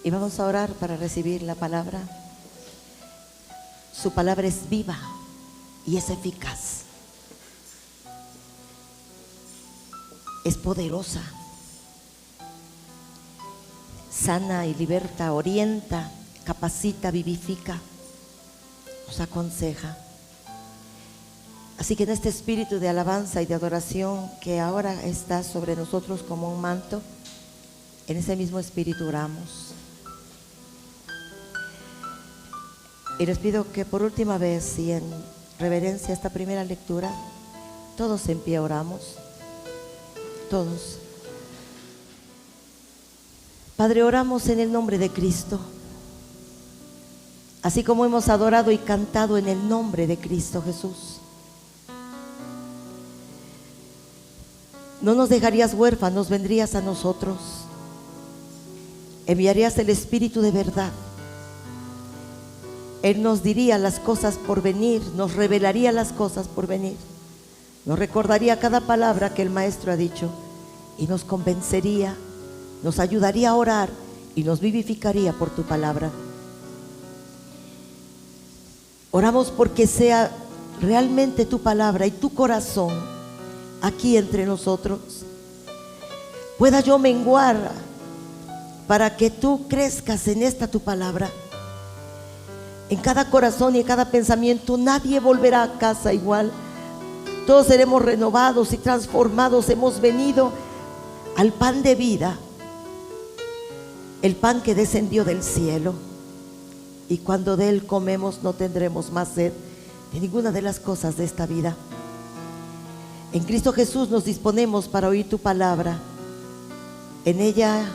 Y vamos a orar para recibir la palabra. Su palabra es viva y es eficaz. Es poderosa. Sana y liberta, orienta, capacita, vivifica, nos aconseja. Así que en este espíritu de alabanza y de adoración que ahora está sobre nosotros como un manto, en ese mismo espíritu oramos. Y les pido que por última vez y en reverencia a esta primera lectura, todos en pie oramos, todos. Padre, oramos en el nombre de Cristo, así como hemos adorado y cantado en el nombre de Cristo Jesús. No nos dejarías huérfanos, vendrías a nosotros, enviarías el Espíritu de verdad. Él nos diría las cosas por venir, nos revelaría las cosas por venir, nos recordaría cada palabra que el Maestro ha dicho y nos convencería, nos ayudaría a orar y nos vivificaría por tu palabra. Oramos porque sea realmente tu palabra y tu corazón aquí entre nosotros. Pueda yo menguar para que tú crezcas en esta tu palabra. En cada corazón y en cada pensamiento nadie volverá a casa igual. Todos seremos renovados y transformados. Hemos venido al pan de vida, el pan que descendió del cielo, y cuando de él comemos no tendremos más sed de ninguna de las cosas de esta vida. En Cristo Jesús nos disponemos para oír tu palabra. En ella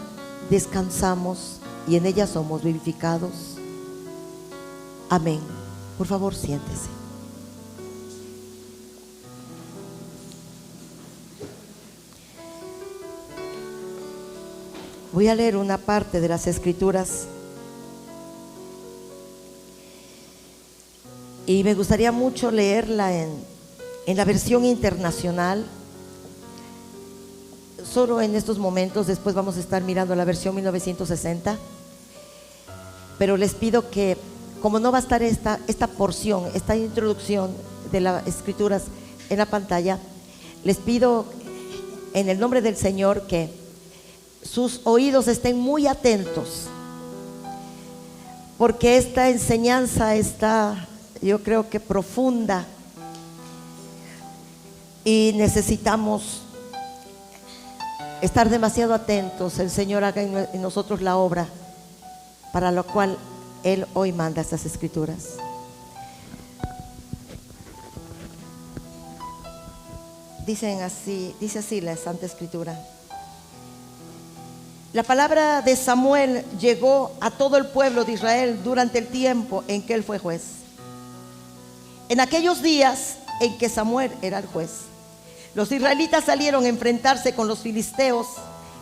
descansamos y en ella somos vivificados. Amén. Por favor, siéntese. Voy a leer una parte de las Escrituras y me gustaría mucho leerla en la versión internacional. Solo en estos momentos, después vamos a estar mirando la versión 1960, pero les pido que, como no va a estar esta porción, esta introducción de las Escrituras en la pantalla, les pido en el nombre del Señor que sus oídos estén muy atentos, porque esta enseñanza está, yo creo que profunda, y necesitamos estar demasiado atentos. El Señor haga en nosotros la obra para la cual Él hoy manda estas Escrituras. Dice así la Santa Escritura. La palabra de Samuel llegó a todo el pueblo de Israel durante el tiempo en que él fue juez. En aquellos días en que Samuel era el juez, los israelitas salieron a enfrentarse con los filisteos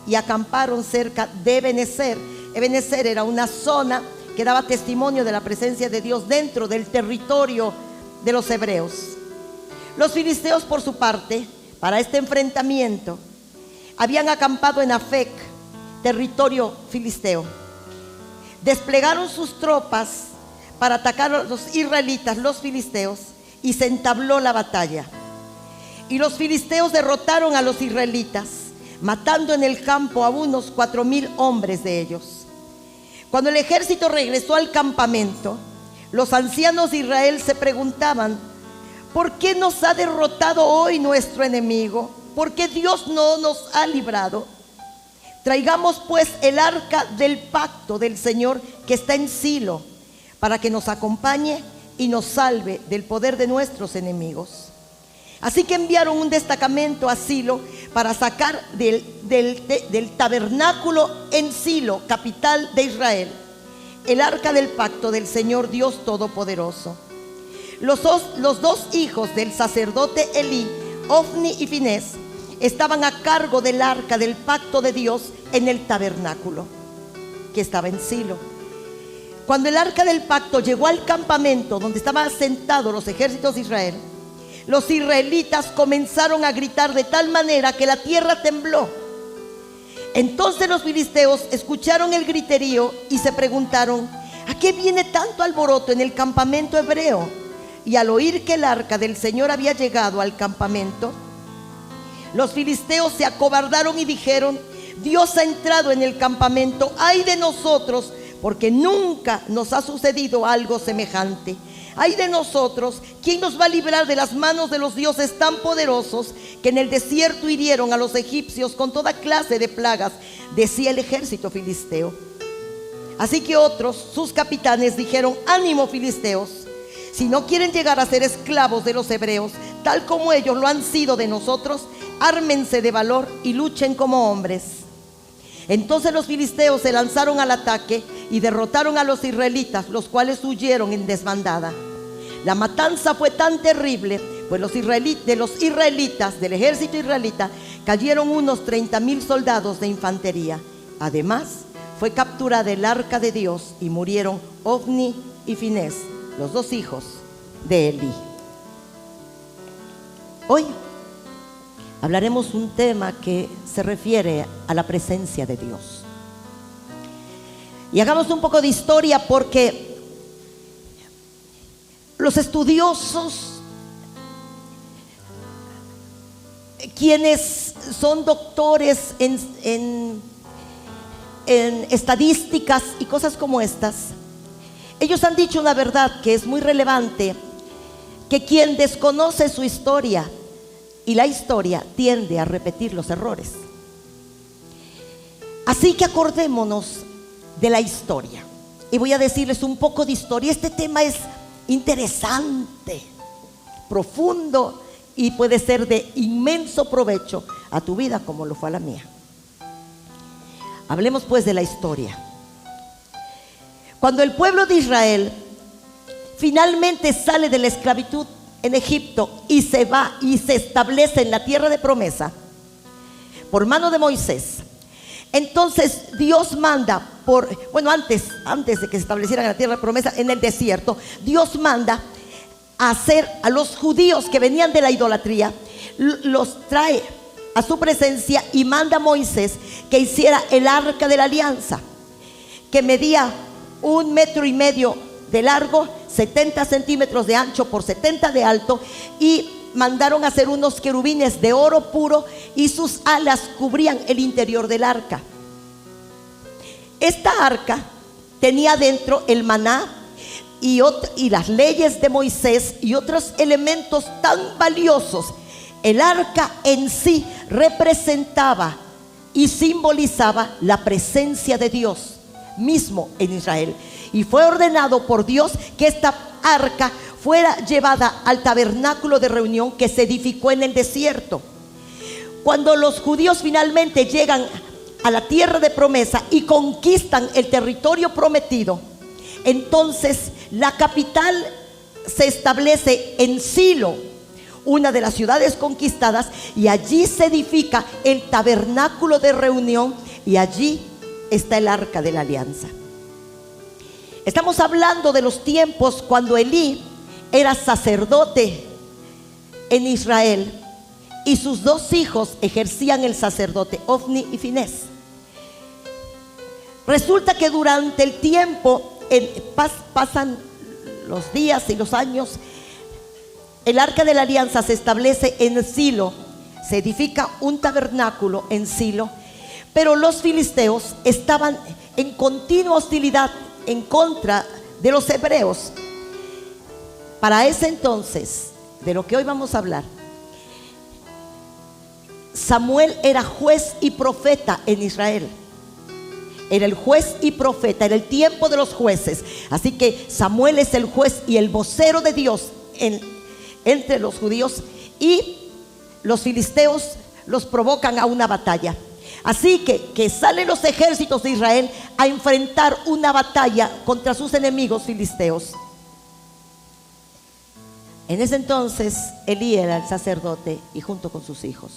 y acamparon cerca de Ebenezer. Ebenezer era una zona que daba testimonio de la presencia de Dios dentro del territorio de los hebreos. Los filisteos, por su parte, para este enfrentamiento, habían acampado en Afec, territorio filisteo. Desplegaron sus tropas para atacar a los israelitas, los filisteos, y se entabló la batalla. Y los filisteos derrotaron a los israelitas, matando en el campo a unos 4,000 hombres de ellos. Cuando el ejército regresó al campamento, los ancianos de Israel se preguntaban: ¿por qué nos ha derrotado hoy nuestro enemigo? ¿Por qué Dios no nos ha librado? Traigamos pues el arca del pacto del Señor que está en Silo, para que nos acompañe y nos salve del poder de nuestros enemigos. Así que enviaron un destacamento a Silo para sacar del tabernáculo en Silo, capital de Israel, el arca del pacto del Señor Dios Todopoderoso. Los dos hijos del sacerdote Elí, Ofni y Finés, estaban a cargo del arca del pacto de Dios en el tabernáculo que estaba en Silo. Cuando el arca del pacto llegó al campamento donde estaban asentados los ejércitos de Israel, los israelitas comenzaron a gritar de tal manera que la tierra tembló. Entonces los filisteos escucharon el griterío y se preguntaron: ¿a qué viene tanto alboroto en el campamento hebreo? Y al oír que el arca del Señor había llegado al campamento, los filisteos se acobardaron y dijeron: Dios ha entrado en el campamento, ¡ay de nosotros! Porque nunca nos ha sucedido algo semejante. ¡Ay de nosotros! ¿Quién nos va a librar de las manos de los dioses tan poderosos que en el desierto hirieron a los egipcios con toda clase de plagas? Decía el ejército filisteo. Así que otros, sus capitanes, dijeron: ánimo, filisteos, si no quieren llegar a ser esclavos de los hebreos, tal como ellos lo han sido de nosotros, ármense de valor y luchen como hombres. Entonces los filisteos se lanzaron al ataque y derrotaron a los israelitas, los cuales huyeron en desbandada. La matanza fue tan terrible, pues de los israelitas, del ejército israelita, cayeron unos 30,000 soldados de infantería. Además, fue capturada el arca de Dios y murieron Ofni y Finés, los dos hijos de Elí. Hoy hablaremos un tema que se refiere a la presencia de Dios. Y hagamos un poco de historia, porque los estudiosos, quienes son doctores en estadísticas y cosas como estas, ellos han dicho una verdad que es muy relevante: que quien desconoce su historia, y la historia tiende a repetir los errores. Así que acordémonos de la historia. Y voy a decirles un poco de historia. Este tema es interesante, profundo, y puede ser de inmenso provecho a tu vida como lo fue a la mía. Hablemos pues de la historia. Cuando el pueblo de Israel finalmente sale de la esclavitud en Egipto y se va y se establece en la tierra de promesa por mano de Moisés, entonces Dios manda antes de que se establecieran en la tierra de promesa, en el desierto, Dios manda a hacer a los judíos que venían de la idolatría, los trae a su presencia y manda a Moisés que hiciera el arca de la alianza, que medía 1,5 metros de largo, 70 centímetros de ancho por 70 de alto, y mandaron a hacer unos querubines de oro puro y sus alas cubrían el interior del arca. Esta arca tenía dentro el maná y las leyes de Moisés y otros elementos tan valiosos. El arca en sí representaba y simbolizaba la presencia de Dios mismo en Israel, y fue ordenado por Dios que esta arca fuera llevada al tabernáculo de reunión que se edificó en el desierto. Cuando los judíos finalmente llegan a la tierra de promesa y conquistan el territorio prometido, entonces la capital se establece en Silo, una de las ciudades conquistadas, y allí se edifica el tabernáculo de reunión, y allí está el arca de la alianza. Estamos hablando de los tiempos cuando Elí era sacerdote en Israel y sus dos hijos ejercían el sacerdote, Ofni y Finés. Resulta que durante el tiempo, pasan los días y los años, el arca de la alianza se establece en Silo, se edifica un tabernáculo en Silo, pero los filisteos estaban en continua hostilidad en contra de los hebreos. Para ese entonces, de lo que hoy vamos a hablar, Samuel era juez y profeta en Israel. Era el juez y profeta, era el tiempo de los jueces. Así que Samuel es el juez y el vocero de Dios entre los judíos, y los filisteos los provocan a una batalla. Así que salen los ejércitos de Israel a enfrentar una batalla contra sus enemigos filisteos. En ese entonces Elí era el sacerdote y junto con sus hijos.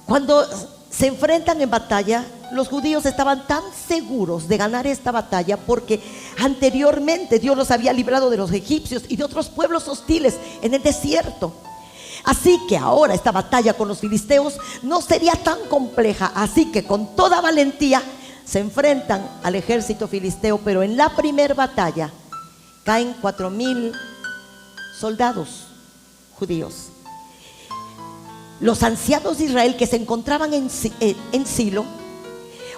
Cuando se enfrentan en batalla, los judíos estaban tan seguros de ganar esta batalla porque anteriormente Dios los había librado de los egipcios y de otros pueblos hostiles en el desierto. Así que ahora esta batalla con los filisteos no sería tan compleja. Así que con toda valentía se enfrentan al ejército filisteo. Pero en la primera batalla caen 4,000 soldados judíos. Los ancianos de Israel que se encontraban en Silo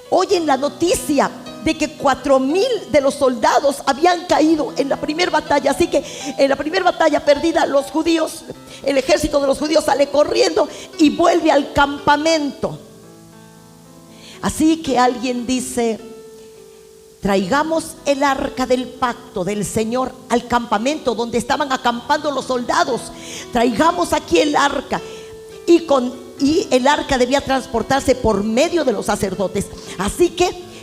oyen la noticia de que 4,000 de los soldados habían caído en la primera batalla. Así que en la primera batalla perdida, los judíos, el ejército de los judíos sale corriendo y vuelve al campamento. Así que alguien dice: traigamos el arca del pacto del Señor al campamento donde estaban acampando los soldados. Traigamos aquí el arca. Y el arca debía transportarse por medio de los sacerdotes. Así que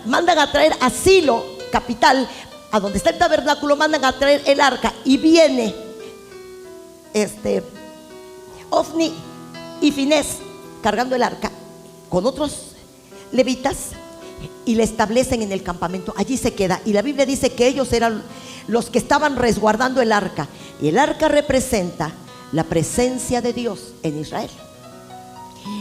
mandan a traer a Silo, capital, a donde está el tabernáculo, mandan a traer el arca. Y viene Ofni y Finés cargando el arca con otros levitas y le establecen en el campamento. Allí se queda, y la Biblia dice que ellos eran los que estaban resguardando el arca. Y el arca representa la presencia de Dios en Israel.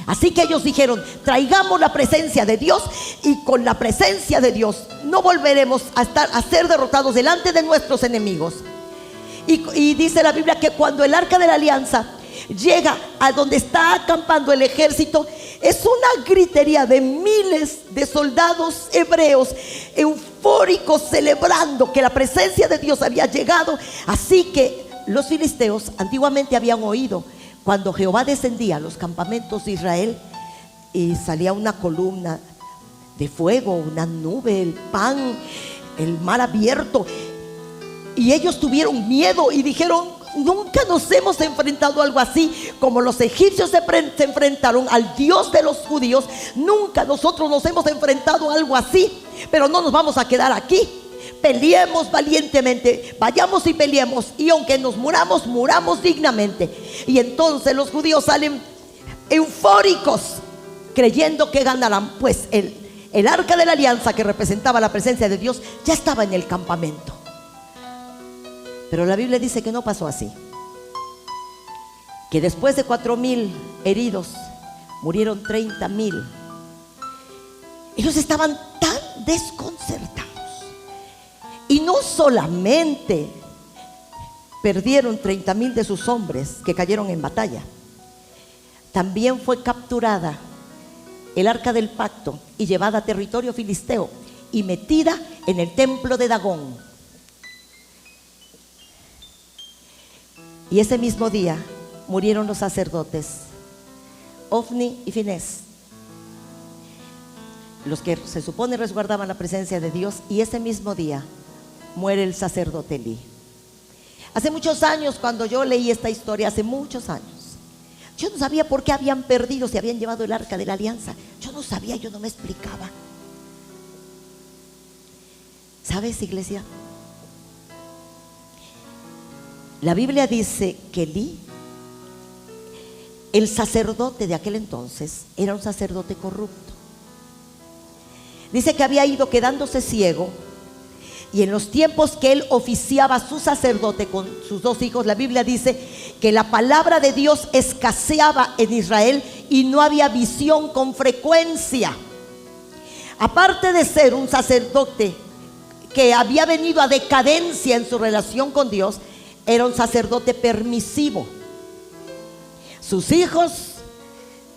Así que ellos dijeron: traigamos la presencia de Dios, y con la presencia de Dios no volveremos a ser derrotados delante de nuestros enemigos. Y dice la Biblia que cuando el arca de la alianza llega a donde está acampando el ejército, es una gritería de miles de soldados hebreos eufóricos, celebrando que la presencia de Dios había llegado. Así que los filisteos antiguamente habían oído cuando Jehová descendía a los campamentos de Israel y salía una columna de fuego, una nube, el pan, el mar abierto, y ellos tuvieron miedo y dijeron: nunca nos hemos enfrentado a algo así. Como los egipcios se enfrentaron al Dios de los judíos, nunca nosotros nos hemos enfrentado a algo así. Pero no nos vamos a quedar aquí. Peleemos valientemente, vayamos y peleemos, y aunque nos muramos, muramos dignamente. Y entonces los judíos salen eufóricos, creyendo que ganarán, pues el arca de la alianza, que representaba la presencia de Dios, ya estaba en el campamento. Pero la Biblia dice que no pasó así, que después de 4,000 heridos murieron 30,000. Ellos estaban tan desconcertados. Y no solamente perdieron 30,000 de sus hombres que cayeron en batalla, también fue capturada el arca del pacto y llevada a territorio filisteo y metida en el templo de Dagón. Y ese mismo día murieron los sacerdotes Ofni y Finés, los que se supone resguardaban la presencia de Dios. Y ese mismo día muere el sacerdote Elí. Hace muchos años, cuando yo leí esta historia, hace muchos años, yo no sabía por qué habían perdido, si habían llevado el arca de la alianza. Yo no sabía, yo no me explicaba. ¿Sabes, iglesia? La Biblia dice que Elí, el sacerdote de aquel entonces, era un sacerdote corrupto. Dice que había ido quedándose ciego. Y en los tiempos que él oficiaba su sacerdote con sus 2 hijos, la Biblia dice que la palabra de Dios escaseaba en Israel y no había visión con frecuencia. Aparte de ser un sacerdote que había venido a decadencia en su relación con Dios, era un sacerdote permisivo. Sus hijos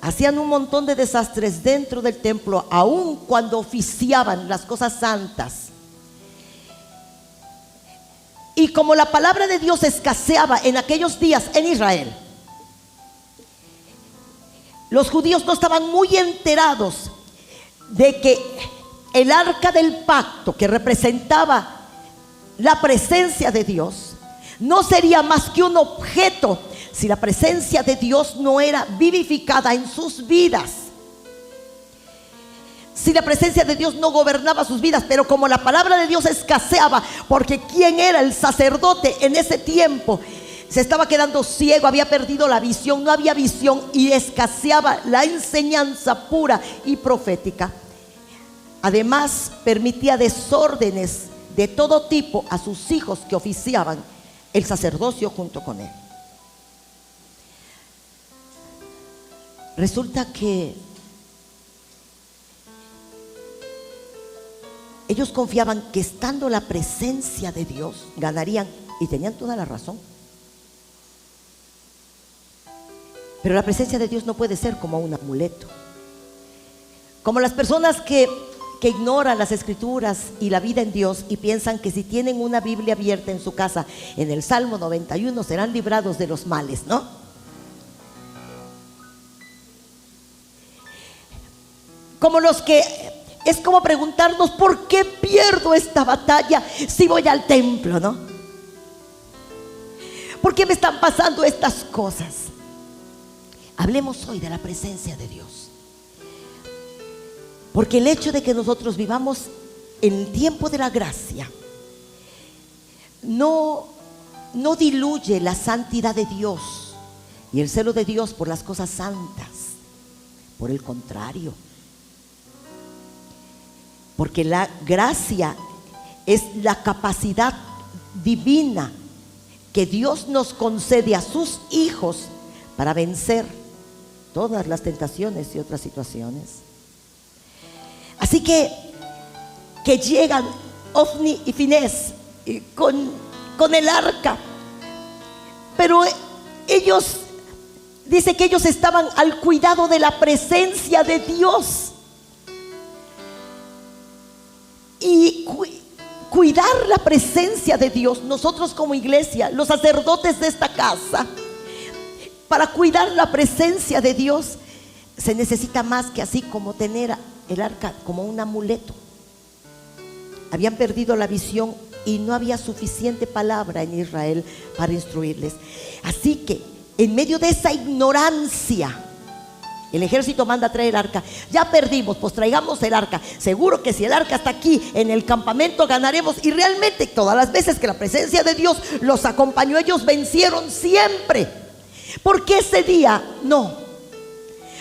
hacían un montón de desastres dentro del templo, aun cuando oficiaban las cosas santas. Y como la palabra de Dios escaseaba en aquellos días en Israel, los judíos no estaban muy enterados de que el arca del pacto, que representaba la presencia de Dios, no sería más que un objeto si la presencia de Dios no era vivificada en sus vidas. Si la presencia de Dios no gobernaba sus vidas. Pero como la palabra de Dios escaseaba, porque ¿quién era el sacerdote en ese tiempo? Se estaba quedando ciego, había perdido la visión, no había visión, y escaseaba la enseñanza pura y profética. Además, permitía desórdenes de todo tipo a sus hijos que oficiaban el sacerdocio junto con él. resulta que ellos confiaban que estando la presencia de Dios ganarían, y tenían toda la razón. Pero la presencia de Dios no puede ser como un amuleto. Como las personas que ignoran las escrituras y la vida en Dios y piensan que si tienen una Biblia abierta en su casa, en el Salmo 91, serán librados de los males, ¿no? Como los que es como preguntarnos: ¿por qué pierdo esta batalla si voy al templo, no? ¿Por qué me están pasando estas cosas? Hablemos hoy de la presencia de Dios. Porque el hecho de que nosotros vivamos en el tiempo de la gracia no diluye la santidad de Dios y el celo de Dios por las cosas santas. Por el contrario, porque la gracia es la capacidad divina que Dios nos concede a sus hijos para vencer todas las tentaciones y otras situaciones. Así que llegan Ofni y Finés con el arca, pero ellos, dice que ellos estaban al cuidado de la presencia de Dios. Y cuidar la presencia de Dios, nosotros como iglesia, los sacerdotes de esta casa, para cuidar la presencia de Dios se necesita más que así como tener el arca como un amuleto. Habían perdido la visión y no había suficiente palabra en Israel para instruirles. Así que en medio de esa ignorancia, el ejército manda a traer el arca. Ya perdimos, pues traigamos el arca. Seguro que si el arca está aquí en el campamento ganaremos. Y realmente todas las veces que la presencia de Dios los acompañó, ellos vencieron siempre. ¿Por qué ese día no?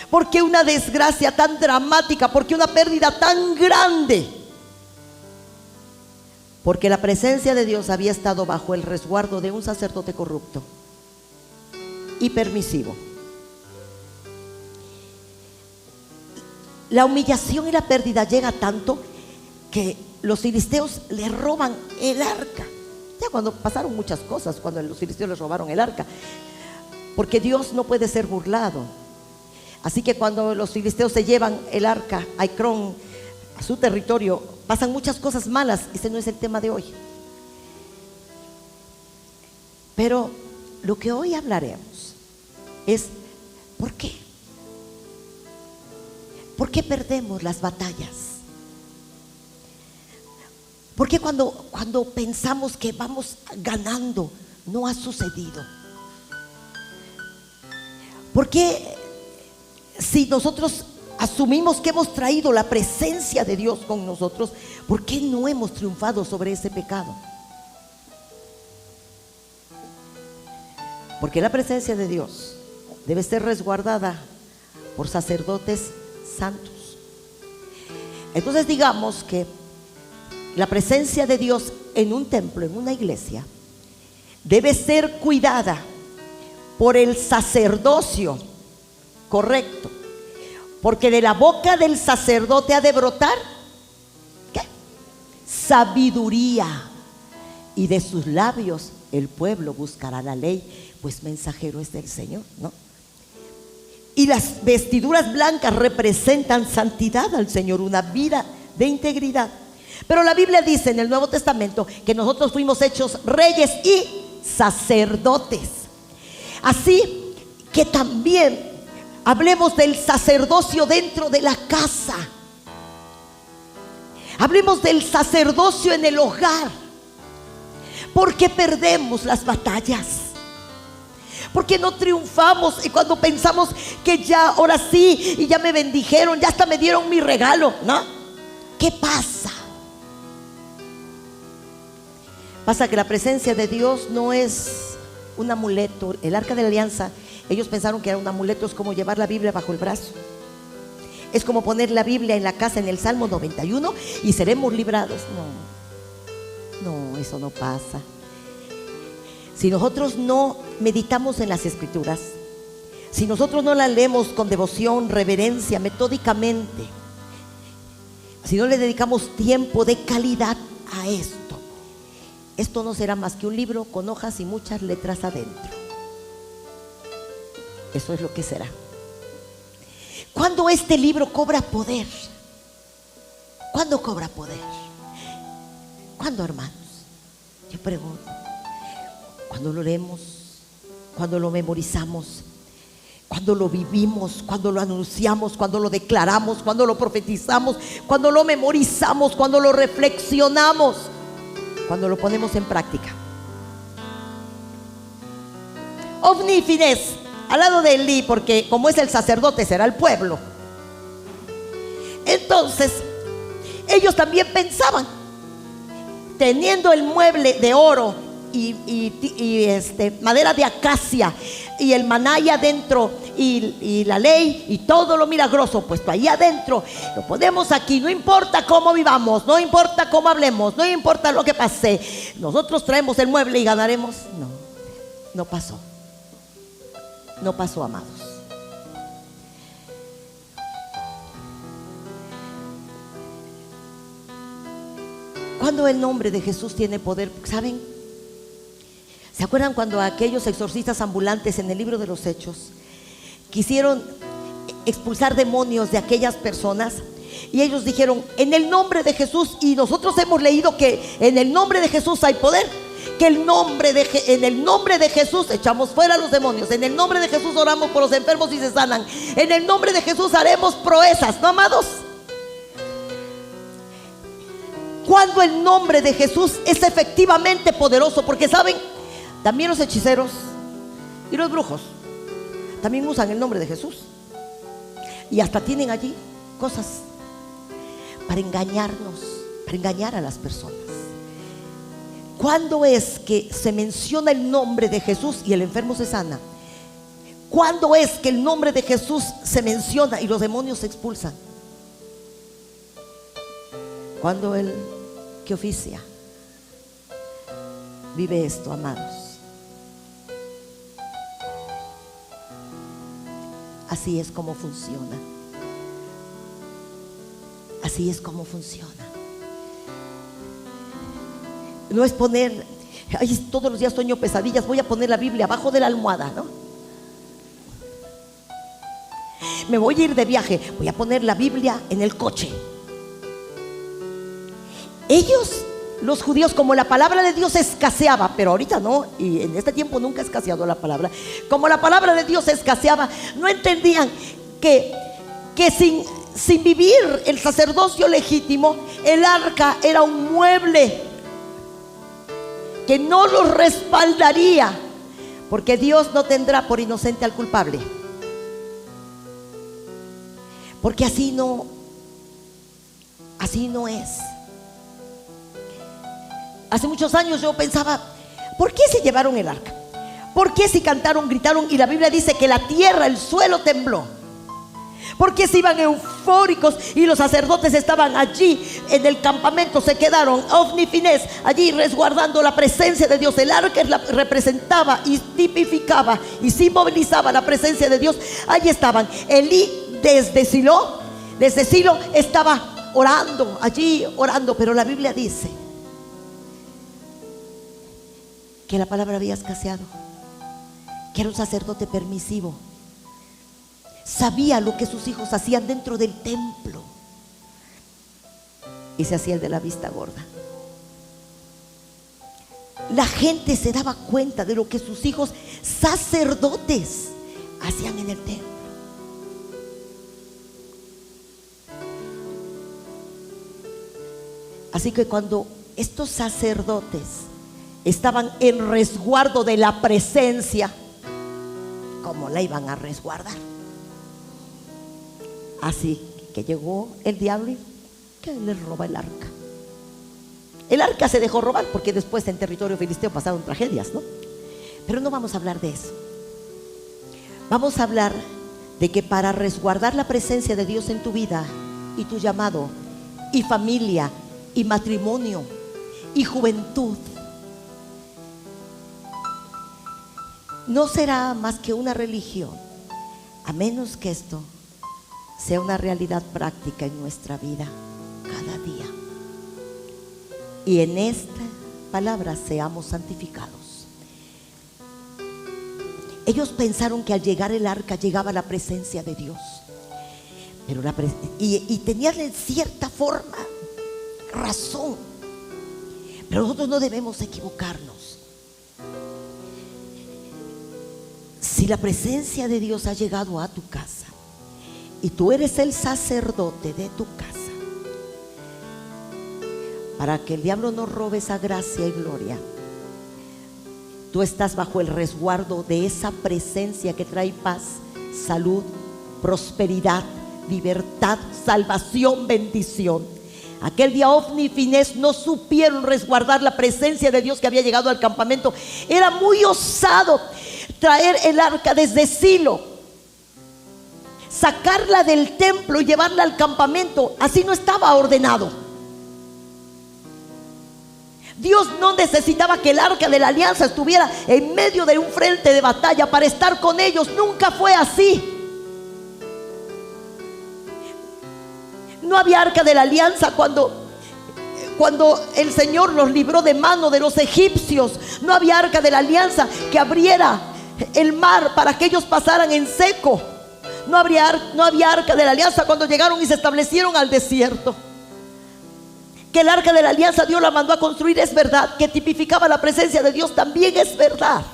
¿Por qué una desgracia tan dramática? ¿Por qué una pérdida tan grande? Porque la presencia de Dios había estado bajo el resguardo de un sacerdote corrupto y permisivo. La humillación y la pérdida llega tanto que los filisteos le roban el arca. Ya cuando pasaron muchas cosas, cuando los filisteos les robaron el arca, porque Dios no puede ser burlado. Así que cuando los filisteos se llevan el arca a Ecrón, a su territorio, pasan muchas cosas malas. Ese no es el tema de hoy. Pero lo que hoy hablaremos es ¿por qué? ¿Por qué perdemos las batallas? ¿Por qué cuando pensamos que vamos ganando no ha sucedido? ¿Por qué si nosotros asumimos que hemos traído la presencia de Dios con nosotros, por qué no hemos triunfado sobre ese pecado? Porque la presencia de Dios debe ser resguardada por sacerdotes santos. Entonces digamos que la presencia de Dios en un templo, en una iglesia, debe ser cuidada por el sacerdocio correcto, porque de la boca del sacerdote ha de brotar ¿qué? Sabiduría, y de sus labios el pueblo buscará la ley, pues mensajero es del Señor, ¿no? Y las vestiduras blancas representan santidad al Señor, una vida de integridad. Pero la Biblia dice en el Nuevo Testamento que nosotros fuimos hechos reyes y sacerdotes. Así que también hablemos del sacerdocio dentro de la casa. Hablemos del sacerdocio en el hogar. ¿Por qué perdemos las batallas? ¿Por qué no triunfamos? Y cuando pensamos que ya, ahora sí, y ya me bendijeron, ya hasta me dieron mi regalo, ¿no? ¿Qué pasa? Pasa que la presencia de Dios no es un amuleto. El arca de la alianza, ellos pensaron que era un amuleto, es como llevar la Biblia bajo el brazo. Es como poner la Biblia en la casa en el Salmo 91 y seremos librados. No, eso no pasa. Si nosotros no meditamos en las Escrituras, si nosotros no la leemos con devoción, reverencia, metódicamente, si no le dedicamos tiempo de calidad a esto no será más que un libro con hojas y muchas letras adentro. Eso es lo que será. ¿Cuándo este libro cobra poder? ¿Cuándo cobra poder? ¿Cuándo, hermanos? Yo pregunto. Cuando lo leemos, cuando lo memorizamos, cuando lo vivimos, cuando lo anunciamos, cuando lo declaramos, cuando lo profetizamos, cuando lo memorizamos, cuando lo reflexionamos, cuando lo ponemos en práctica. Ofni y Finés, al lado de Elí, porque como es el sacerdote, será el pueblo. Entonces, ellos también pensaban, teniendo el mueble de oro y madera de acacia y el maná ahí adentro y la ley y todo lo milagroso puesto ahí adentro, lo ponemos aquí, no importa cómo vivamos, no importa cómo hablemos, no importa lo que pase, nosotros traemos el mueble y ganaremos. No pasó. No pasó, amados. Cuando el nombre de Jesús tiene poder, ¿saben? ¿Se acuerdan cuando aquellos exorcistas ambulantes en el libro de los Hechos quisieron expulsar demonios de aquellas personas? Y ellos dijeron, en el nombre de Jesús, y nosotros hemos leído que en el nombre de Jesús hay poder, que en el nombre de Jesús echamos fuera a los demonios, en el nombre de Jesús oramos por los enfermos y se sanan, en el nombre de Jesús haremos proezas, ¿no, amados? Cuando el nombre de Jesús es efectivamente poderoso, porque saben, también los hechiceros y los brujos también usan el nombre de Jesús y hasta tienen allí cosas para engañarnos, para engañar a las personas. ¿Cuándo es que se menciona el nombre de Jesús y el enfermo se sana? ¿Cuándo es que el nombre de Jesús se menciona y los demonios se expulsan? Cuando el que oficia vive esto, amados. Así es como funciona. Así es como funciona. No es poner, ay, todos los días sueño pesadillas, voy a poner la Biblia abajo de la almohada, ¿no? Me voy a ir de viaje, voy a poner la Biblia en el coche. Ellos, los judíos, como la palabra de Dios escaseaba, pero ahorita no, y en este tiempo nunca ha escaseado la palabra. Como la palabra de Dios escaseaba, no entendían que sin vivir el sacerdocio legítimo, el arca era un mueble que no los respaldaría, porque Dios no tendrá por inocente al culpable, porque así no es. Hace muchos años yo pensaba, ¿por qué se llevaron el arca? ¿Por qué si cantaron, gritaron y la Biblia dice que la tierra, el suelo tembló? ¿Por qué se iban eufóricos y los sacerdotes estaban allí en el campamento? Se quedaron, Ofni y Finés, allí resguardando la presencia de Dios. El arca representaba y tipificaba y simbolizaba la presencia de Dios. Allí estaban. Elí desde Silo estaba orando, allí orando, pero la Biblia dice que la palabra había escaseado, que era un sacerdote permisivo. Sabía lo que sus hijos hacían dentro del templo y se hacía el de la vista gorda. La gente se daba cuenta de lo que sus hijos sacerdotes hacían en el templo. Así que cuando estos sacerdotes estaban en resguardo de la presencia, ¿cómo la iban a resguardar? Así que llegó el diablo y que les roba el arca. El arca se dejó robar porque después en territorio filisteo pasaron tragedias, ¿no? Pero no vamos a hablar de eso. Vamos a hablar de que para resguardar la presencia de Dios en tu vida y tu llamado y familia y matrimonio y juventud, no será más que una religión a menos que esto sea una realidad práctica en nuestra vida cada día. Y en esta palabra seamos santificados. Ellos pensaron que al llegar el arca llegaba la presencia de Dios, pero y tenían en cierta forma razón, pero nosotros no debemos equivocarnos. Si la presencia de Dios ha llegado a tu casa y tú eres el sacerdote de tu casa, para que el diablo no robe esa gracia y gloria, tú estás bajo el resguardo de esa presencia que trae paz, salud, prosperidad, libertad, salvación, bendición. Aquel día Ofni y Finés no supieron resguardar la presencia de Dios que había llegado al campamento. Era muy osado traer el arca desde Silo, sacarla del templo y llevarla al campamento. Así no estaba ordenado. Dios no necesitaba que el arca de la alianza estuviera en medio de un frente de batalla para estar con ellos. Nunca fue así. No había arca de la alianza cuando el Señor los libró de mano de los egipcios. No había arca de la alianza que abriera el mar para que ellos pasaran en seco. No había arca de la alianza cuando llegaron y se establecieron al desierto. Que el arca de la alianza Dios la mandó a construir, es verdad. Que tipificaba la presencia de Dios, también es verdad.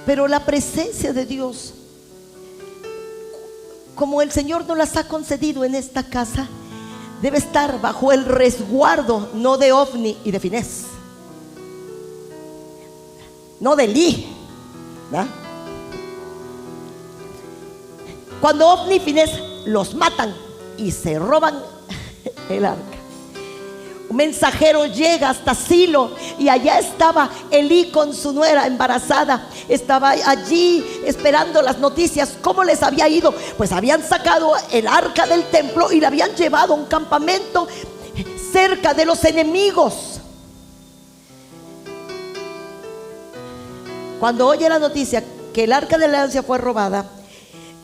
Pero la presencia de Dios, como el Señor nos las ha concedido en esta casa, debe estar bajo el resguardo, no de Ofni y de Finés, no de Elí, ¿verdad? Cuando Ofni y Finés los matan y se roban el arca, un mensajero llega hasta Silo y allá estaba Elí con su nuera embarazada. Estaba allí esperando las noticias. ¿Cómo les había ido? Pues habían sacado el arca del templo y la habían llevado a un campamento cerca de los enemigos. Cuando oye la noticia que el arca de la alianza fue robada,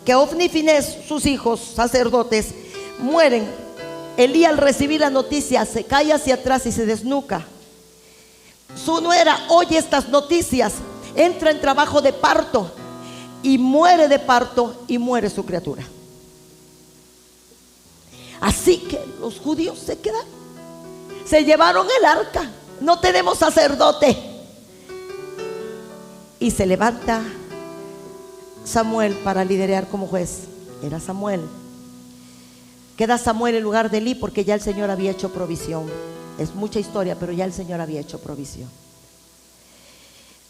que Ofni y Finés, sus hijos sacerdotes, mueren, Elí, al recibir la noticia, se cae hacia atrás y se desnuca. Su nuera oye estas noticias, entra en trabajo de parto y muere de parto, y muere su criatura. Así que los judíos se quedan, se llevaron el arca, no tenemos sacerdote. Y se levanta Samuel para liderar como juez. Era Samuel. Queda Samuel en lugar de Elí porque ya el Señor había hecho provisión. Es mucha historia, pero ya el Señor había hecho provisión.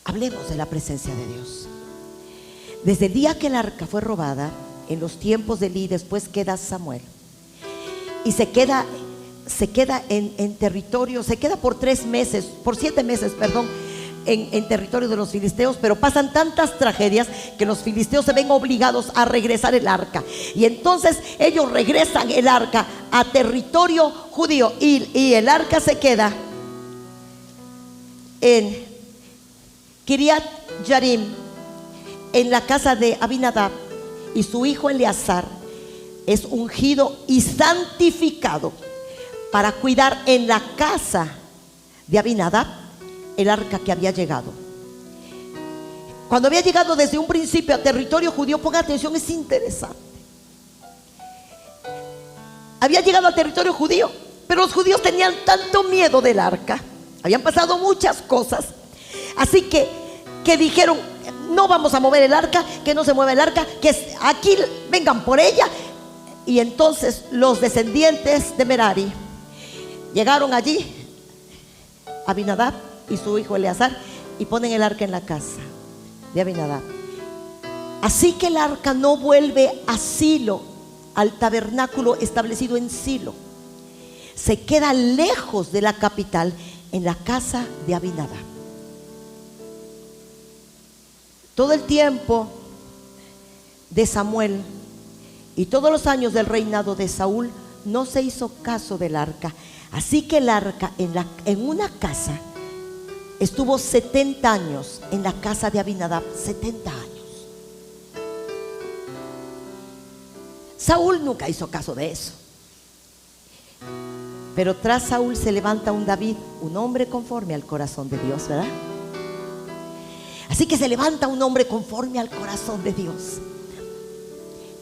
Hablemos de la presencia de Dios. Desde el día que el arca fue robada, en los tiempos de Elí, después queda Samuel. Y se queda en territorio, se queda por 7 meses, en territorio de los filisteos. Pero pasan tantas tragedias que los filisteos se ven obligados a regresar el arca, y entonces ellos regresan el arca a territorio judío, y el arca se queda en Kiriat Yarim, en la casa de Abinadab, y su hijo Eleazar es ungido y santificado para cuidar en la casa de Abinadab el arca que había llegado. Cuando había llegado desde un principio a territorio judío, ponga atención, es interesante. Había llegado a territorio judío, pero los judíos tenían tanto miedo del arca, habían pasado muchas cosas, así que dijeron: no vamos a mover el arca, que no se mueva el arca, que aquí vengan por ella. Y entonces los descendientes de Merari llegaron allí, Abinadab y su hijo Eleazar, y ponen el arca en la casa de Abinadab. Así que el arca no vuelve a Silo, al tabernáculo establecido en Silo. Se queda lejos de la capital, en la casa de Abinadab. Todo el tiempo de Samuel y todos los años del reinado de Saúl no se hizo caso del arca. Así que el arca en una casa estuvo 70 años en la casa de Abinadab. 70 años. Saúl nunca hizo caso de eso. Pero tras Saúl se levanta un David, un hombre conforme al corazón de Dios, ¿verdad? Así que se levanta un hombre conforme al corazón de Dios.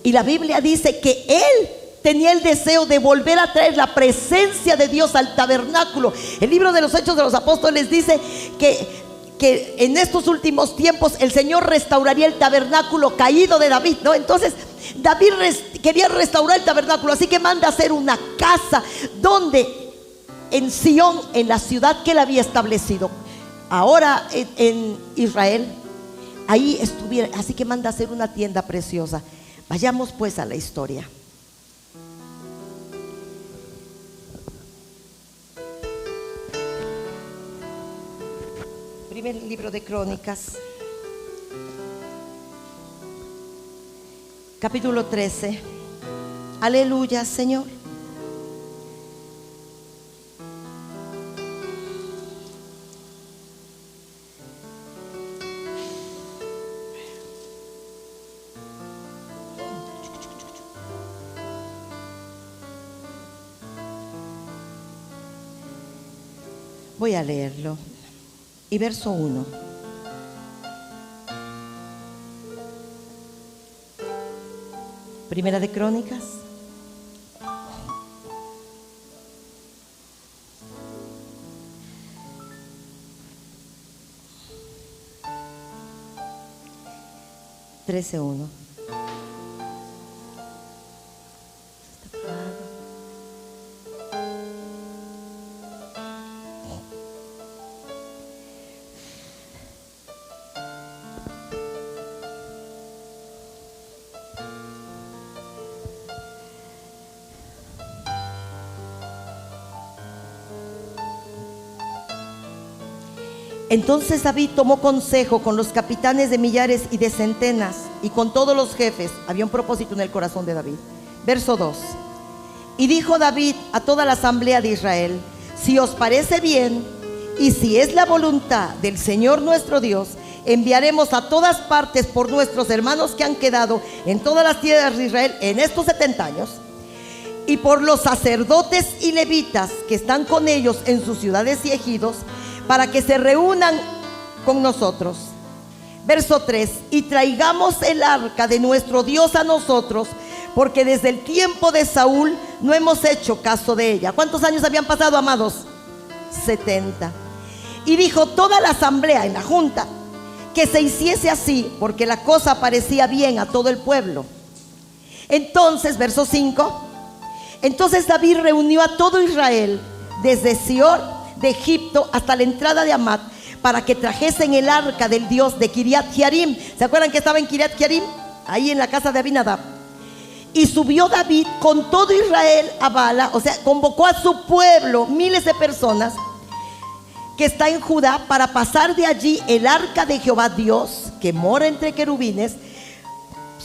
Y la Biblia dice que él tenía el deseo de volver a traer la presencia de Dios al tabernáculo. El libro de los Hechos de los Apóstoles dice que en estos últimos tiempos el Señor restauraría el tabernáculo caído de David, ¿no? Entonces David quería restaurar el tabernáculo, así que manda a hacer una casa donde en Sión, en la ciudad que él había establecido ahora en Israel, ahí estuviera. Así que manda a hacer una tienda preciosa. Vayamos pues a la historia. Primer libro de Crónicas, capítulo 13. Aleluya, Señor. Voy a leerlo. Y verso 1. Primera de Crónicas. (13:1). Entonces David tomó consejo con los capitanes de millares y de centenas y con todos los jefes. Había un propósito en el corazón de David. Verso 2. Y dijo David a toda la asamblea de Israel: si os parece bien y si es la voluntad del Señor nuestro Dios, enviaremos a todas partes por nuestros hermanos que han quedado en todas las tierras de Israel en estos 70 años, y por los sacerdotes y levitas que están con ellos en sus ciudades y ejidos, para que se reúnan con nosotros. Verso 3. Y traigamos el arca de nuestro Dios a nosotros, porque desde el tiempo de Saúl no hemos hecho caso de ella. ¿Cuántos años habían pasado, amados? 70. Y dijo toda la asamblea en la junta que se hiciese así, porque la cosa parecía bien a todo el pueblo. Entonces, verso 5. Entonces David reunió a todo Israel desde Sior de Egipto hasta la entrada de Hamat, para que trajesen el arca del Dios de Kiriat Jearim. ¿Se acuerdan que estaba en Kiriat Jearim? Ahí en la casa de Abinadab. Y subió David con todo Israel a Bala, o sea, convocó a su pueblo, miles de personas que está en Judá, para pasar de allí el arca de Jehová Dios, que mora entre querubines,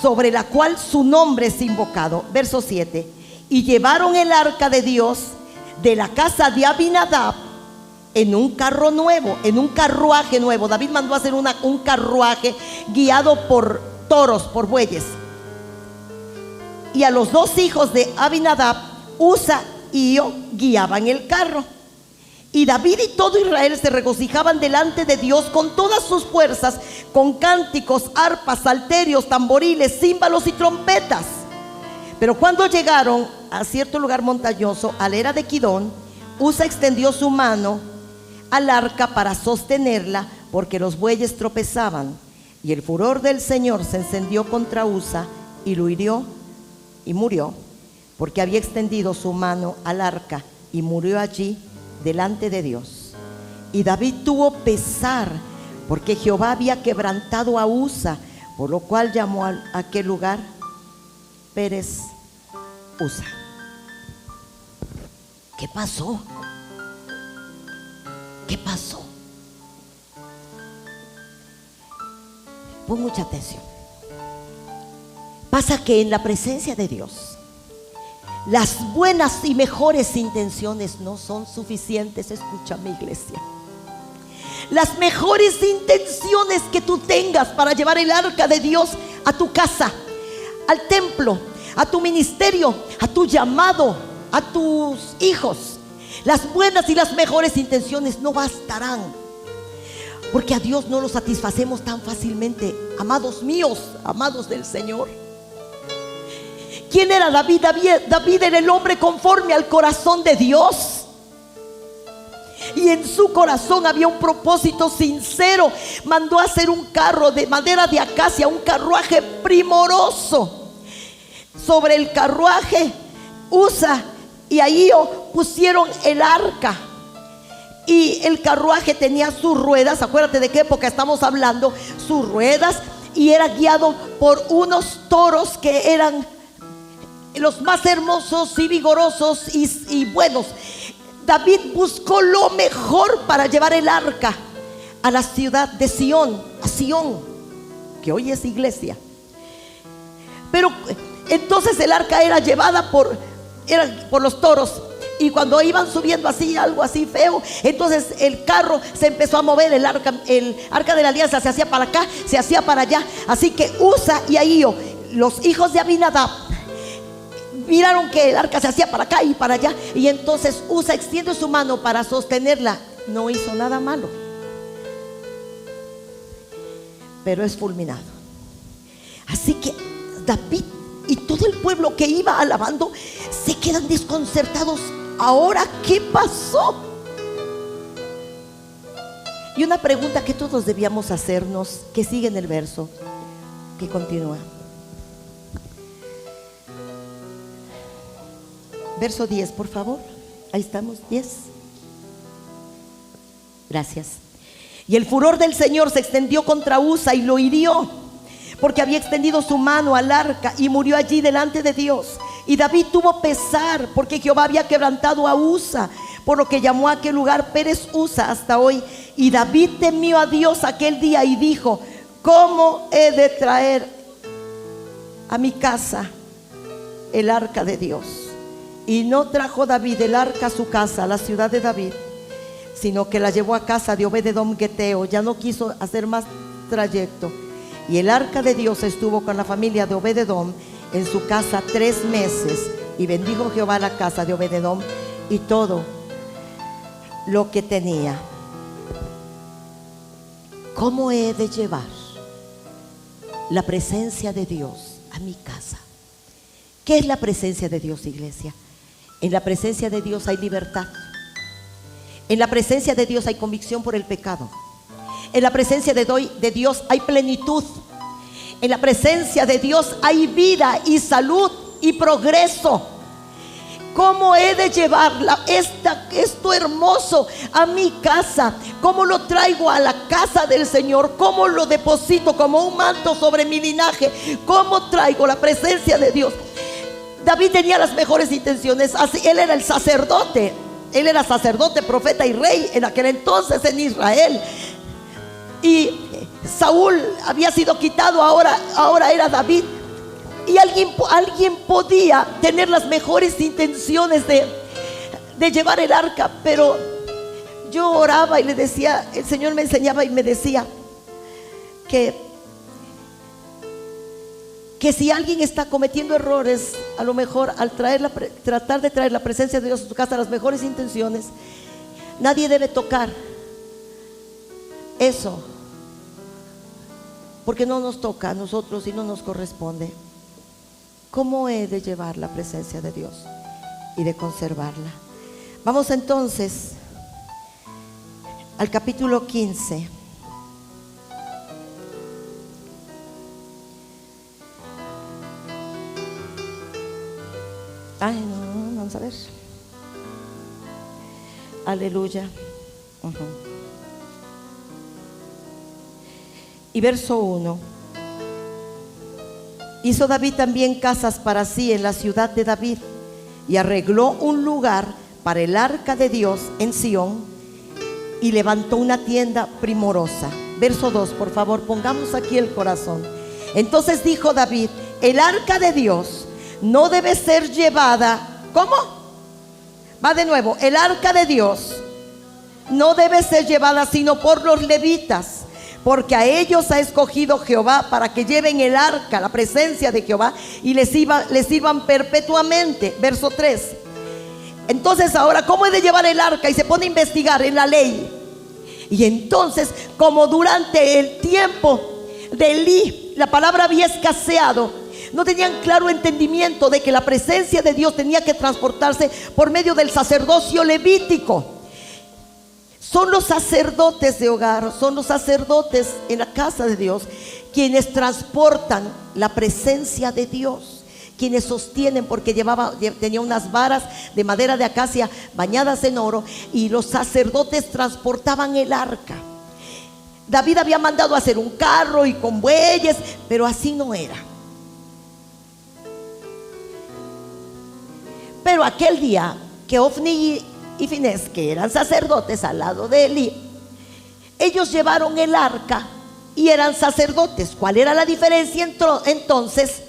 sobre la cual su nombre es invocado. Verso 7. Y llevaron el arca de Dios de la casa de Abinadab en un carro nuevo, en un carruaje nuevo. David mandó a hacer un carruaje guiado por toros, por bueyes. Y a los dos hijos de Abinadab, Uza y Io, guiaban el carro. Y David y todo Israel se regocijaban delante de Dios con todas sus fuerzas, con cánticos, arpas, salterios, tamboriles, címbalos y trompetas. Pero cuando llegaron a cierto lugar montañoso, a la era de Kidón, Uza extendió su mano al arca para sostenerla, porque los bueyes tropezaban. Y el furor del Señor se encendió contra Uza y lo hirió y murió, porque había extendido su mano al arca, y murió allí delante de Dios. Y David tuvo pesar, porque Jehová había quebrantado a Uza, por lo cual llamó a aquel lugar Pérez Uza. ¿Qué pasó? ¿Qué pasó? Pon mucha atención. Pasa que en la presencia de Dios, las buenas y mejores intenciones no son suficientes. Escúchame, iglesia. las mejores intenciones que tú tengas para llevar el arca de Dios a tu casa, al templo, a tu ministerio, a tu llamado, a tus hijos. Las buenas y las mejores intenciones no bastarán, porque a Dios no lo satisfacemos tan fácilmente. Amados míos, amados del Señor, ¿quién era David? David era el hombre conforme al corazón de Dios, y en su corazón había un propósito sincero. Mandó a hacer un carro de madera de acacia, un carruaje primoroso. Sobre el carruaje Usa y Ahío pusieron el arca, y el carruaje tenía sus ruedas. Acuérdate de qué época estamos hablando. Sus ruedas, y era guiado por unos toros que eran los más hermosos y vigorosos y buenos. David buscó lo mejor para llevar el arca a la ciudad de Sión, a Sión, que hoy es iglesia. Pero entonces el arca era llevada por los toros, y cuando iban subiendo así, algo así feo, entonces el carro se empezó a mover. El arca de la alianza se hacía para acá, se hacía para allá. Así que Usa y Ahío, los hijos de Abinadab, miraron que el arca se hacía para acá y para allá, y entonces Usa extiende su mano para sostenerla. No hizo nada malo, pero es fulminado. Así que David y todo el pueblo que iba alabando se quedan desconcertados. Ahora, ¿qué pasó? Y una pregunta que todos debíamos hacernos, que sigue en el verso que continúa. Verso 10, por favor. Ahí estamos, 10. Gracias. Y el furor del Señor se extendió contra Usa y lo hirió, porque había extendido su mano al arca, y murió allí delante de Dios. Y David tuvo pesar, porque Jehová había quebrantado a Usa, por lo que llamó a aquel lugar Pérez Usa hasta hoy. Y David temió a Dios aquel día y dijo: ¿cómo he de traer a mi casa el arca de Dios? Y no trajo David el arca a su casa, a la ciudad de David, sino que la llevó a casa de Obed-edom geteo. Ya no quiso hacer más trayecto. Y el arca de Dios estuvo con la familia de Obed-edom en su casa 3 meses. Y bendijo Jehová la casa de Obed-edom y todo lo que tenía. ¿Cómo he de llevar la presencia de Dios a mi casa? ¿Qué es la presencia de Dios, iglesia? En la presencia de Dios hay libertad. En la presencia de Dios hay convicción por el pecado. En la presencia de Dios hay plenitud. En la presencia de Dios hay vida y salud y progreso. ¿Cómo he de llevar esto hermoso a mi casa? ¿Cómo lo traigo a la casa del Señor? ¿Cómo lo deposito como un manto sobre mi linaje? ¿Cómo traigo la presencia de Dios? David tenía las mejores intenciones. Así, él era el sacerdote. Él era sacerdote, profeta y rey en aquel entonces en Israel. Y Saúl había sido quitado, ahora era David. Y alguien podía tener las mejores intenciones de llevar el arca, pero yo oraba y le decía, el Señor me enseñaba y me decía que si alguien está cometiendo errores, a lo mejor al tratar de traer la presencia de Dios a su casa, las mejores intenciones, nadie debe tocar eso, porque no nos toca a nosotros y no nos corresponde. ¿Cómo he de llevar la presencia de Dios y de conservarla? Vamos entonces al capítulo 15. Vamos a ver. Aleluya. Y verso 1. Hizo David también casas para sí en la ciudad de David, y arregló un lugar para el arca de Dios en Sión, y levantó una tienda primorosa. Verso 2, por favor, pongamos aquí el corazón. Entonces dijo David: el arca de Dios no debe ser llevada. ¿Cómo? Va de nuevo. El arca de Dios no debe ser llevada sino por los levitas, porque a ellos ha escogido Jehová para que lleven el arca, la presencia de Jehová, y les sirvan perpetuamente. Verso 3. Entonces ahora, ¿cómo he de llevar el arca? Y se pone a investigar en la ley. Y entonces, como durante el tiempo de Elí la palabra había escaseado, no tenían claro entendimiento de que la presencia de Dios tenía que transportarse por medio del sacerdocio levítico. Son los sacerdotes de hogar, son los sacerdotes en la casa de Dios quienes transportan la presencia de Dios, quienes sostienen, porque tenía unas varas de madera de acacia bañadas en oro, y los sacerdotes transportaban el arca. David había mandado a hacer un carro y con bueyes, pero así no era. Pero aquel día que Ofni y Finés, que eran sacerdotes al lado de Elí, ellos llevaron el arca y eran sacerdotes. ¿Cuál era la diferencia entonces?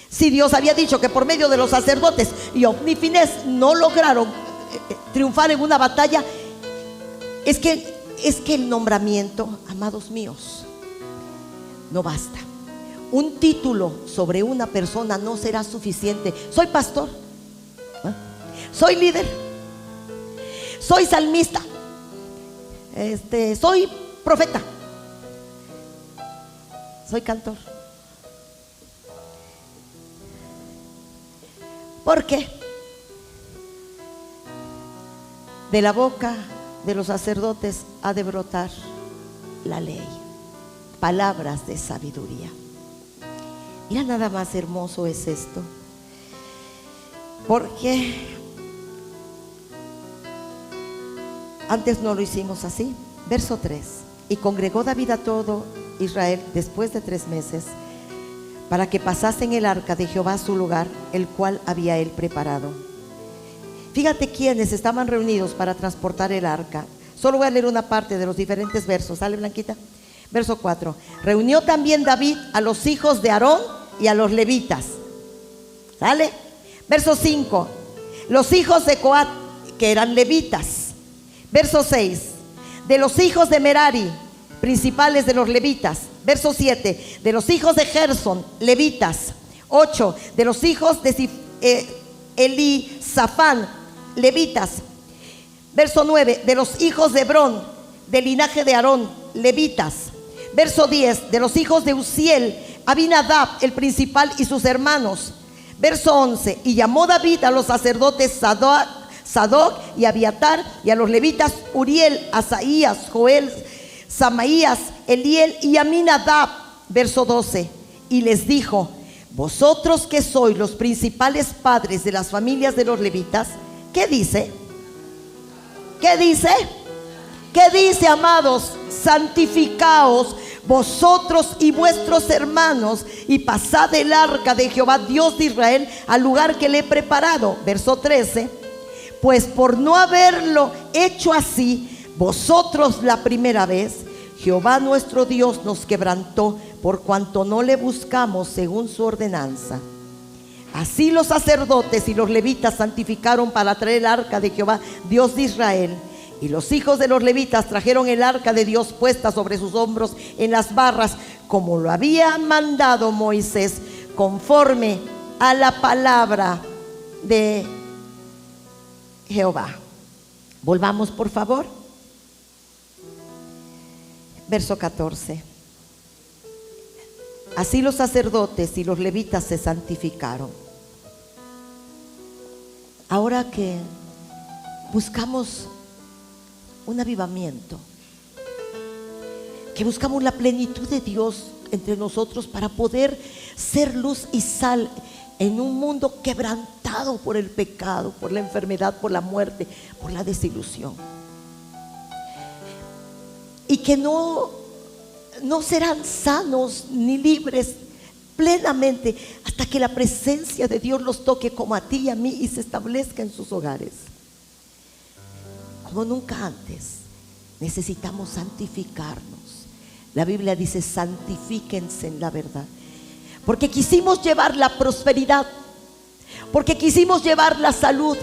Si Dios había dicho que por medio de los sacerdotes y Ofni y Finés no lograron triunfar en una batalla, es que el nombramiento, amados míos, no basta. Un título sobre una persona no será suficiente. Soy pastor, soy líder, soy salmista, soy profeta, soy cantor. ¿Por qué? De la boca de los sacerdotes ha de brotar la ley, palabras de sabiduría. Mira, nada más hermoso es esto, porque antes no lo hicimos así. Verso 3. Y congregó David a todo Israel después de 3 meses, para que pasasen el arca de Jehová a su lugar, el cual había él preparado. Fíjate quiénes estaban reunidos para transportar el arca. Solo voy a leer una parte de los diferentes versos. ¿Sale, Blanquita? Verso 4. Reunió también David a los hijos de Aarón y a los levitas. ¿Sale? Verso 5. Los hijos de Coat, que eran levitas. Verso 6. De los hijos de Merari, principales de los levitas. Verso 7. De los hijos de Gersón, levitas. 8. De los hijos de Elisafán, levitas. Verso 9. De los hijos de Hebrón, del linaje de Aarón, levitas. Verso 10. De los hijos de Uziel, Abinadab, el principal, y sus hermanos. Verso 11. Y llamó David a los sacerdotes Sadoc y Abiatar, y a los levitas Uriel, Asaías, Joel, Samaías, Eliel y Aminadab. Verso 12. Y les dijo: vosotros que sois los principales padres de las familias de los levitas, ¿qué dice? ¿Qué dice? ¿Qué dice, amados? Santificaos vosotros y vuestros hermanos, y pasad el arca de Jehová Dios de Israel al lugar que le he preparado. Verso 13. Pues por no haberlo hecho así vosotros la primera vez, Jehová nuestro Dios nos quebrantó, por cuanto no le buscamos según su ordenanza. Así los sacerdotes y los levitas santificaron para traer el arca de Jehová Dios de Israel. Y los hijos de los levitas trajeron el arca de Dios puesta sobre sus hombros en las barras, como lo había mandado Moisés, conforme a la palabra de Jehová. Volvamos, por favor. Verso 14. Así los sacerdotes y los levitas se santificaron. Ahora que buscamos un avivamiento, que buscamos la plenitud de Dios entre nosotros para poder ser luz y sal en un mundo quebrantado por el pecado, por la enfermedad, por la muerte, por la desilusión, y que no serán sanos ni libres plenamente hasta que la presencia de Dios los toque como a ti y a mí y se establezca en sus hogares. Como nunca antes necesitamos santificarnos. La Biblia dice: santifíquense en la verdad. Porque quisimos llevar la prosperidad, porque quisimos llevar la salud,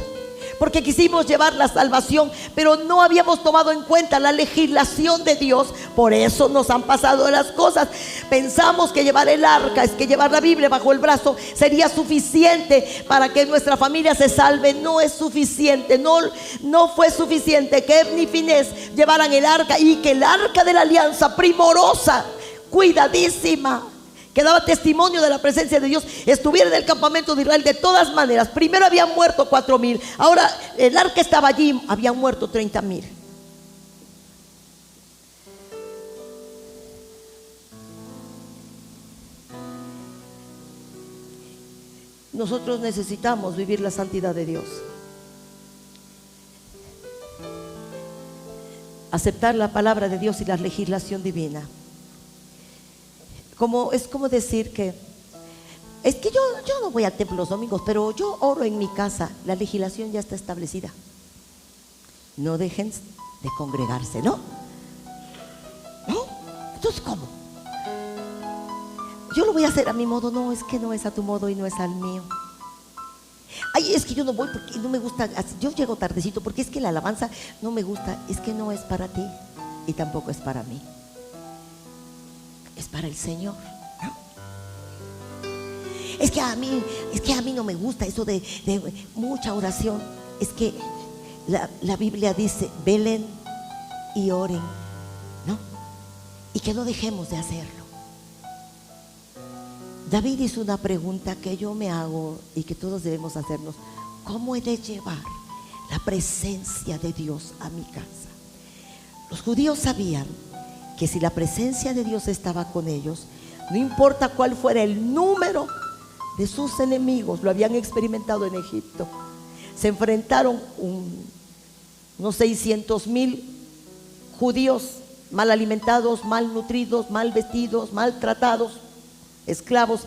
porque quisimos llevar la salvación, pero no habíamos tomado en cuenta la legislación de Dios. Por eso nos han pasado las cosas. Pensamos que llevar el arca, es que llevar la Biblia bajo el brazo sería suficiente para que nuestra familia se salve. No es suficiente, no fue suficiente que Efni y Finés llevaran el arca, y que el arca de la alianza, primorosa, cuidadísima, que daba testimonio de la presencia de Dios, estuviera en el campamento de Israel. De todas maneras, primero habían muerto 4,000, ahora el arca estaba allí, habían muerto 30,000. Nosotros necesitamos vivir la santidad de Dios, aceptar la palabra de Dios y la legislación divina. Es como decir que es que yo no voy al templo los domingos, pero yo oro en mi casa. La legislación ya está establecida. No dejen de congregarse, ¿no? ¿No? Entonces, ¿cómo? Yo lo voy a hacer a mi modo. No, es que no es a tu modo y no es al mío. Ay, es que yo no voy porque no me gusta. Yo llego tardecito porque es que la alabanza no me gusta. Es que no es para ti y tampoco es para mí. Es para el Señor, ¿no? Es que a mí no me gusta eso de mucha oración. Es que la Biblia dice: velen y oren, ¿no? Y que no dejemos de hacerlo. David hizo una pregunta que yo me hago y que todos debemos hacernos: ¿cómo he de llevar la presencia de Dios a mi casa? Los judíos sabían que si la presencia de Dios estaba con ellos, no importa cuál fuera el número de sus enemigos, lo habían experimentado en Egipto. Se enfrentaron unos 600,000 judíos mal alimentados, mal nutridos, mal vestidos, maltratados, esclavos,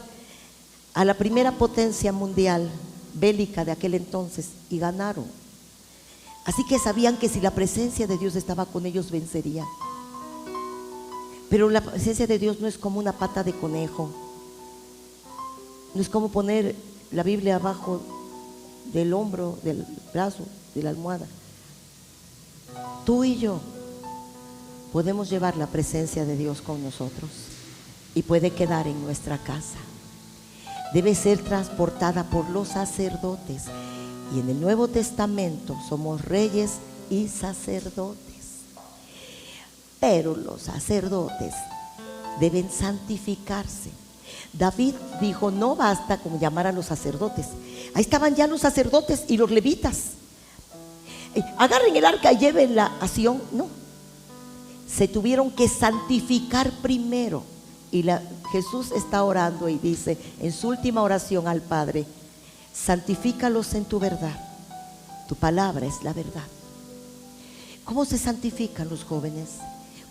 a la primera potencia mundial bélica de aquel entonces, y ganaron. Así que sabían que si la presencia de Dios estaba con ellos, vencerían. Pero la presencia de Dios no es como una pata de conejo, no es como poner la Biblia abajo del hombro, del brazo, de la almohada. Tú y yo podemos llevar la presencia de Dios con nosotros y puede quedar en nuestra casa. Debe ser transportada por los sacerdotes, y en el Nuevo Testamento somos reyes y sacerdotes. Pero los sacerdotes deben santificarse. David dijo: no basta con llamar a los sacerdotes. Ahí estaban ya los sacerdotes y los levitas. Agarren el arca y llévenla a Sión. No, se tuvieron que santificar primero. Y Jesús está orando y dice en su última oración al Padre: santifícalos en tu verdad, tu palabra es la verdad. ¿Cómo se santifican los jóvenes?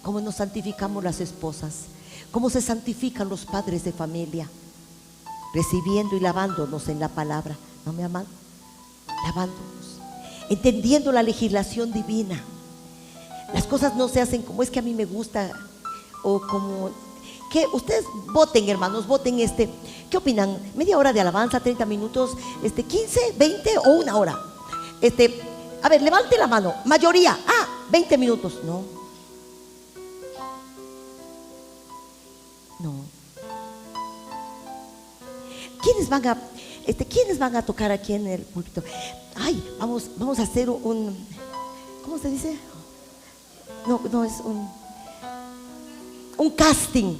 ¿Cómo nos santificamos las esposas? ¿Cómo se santifican los padres de familia? Recibiendo y lavándonos en la palabra. ¿No, mi amado? Lavándonos, entendiendo la legislación divina. Las cosas no se hacen como es que a mí me gusta, o como que ustedes voten, hermanos, voten. ¿Qué opinan? ¿Media hora de alabanza, 30 minutos, 15, 20 o una hora? A ver, levante la mano. Mayoría, 20 minutos. No. ¿Quiénes van a tocar aquí en el púlpito? Ay, vamos a hacer ¿cómo se dice? No es un casting.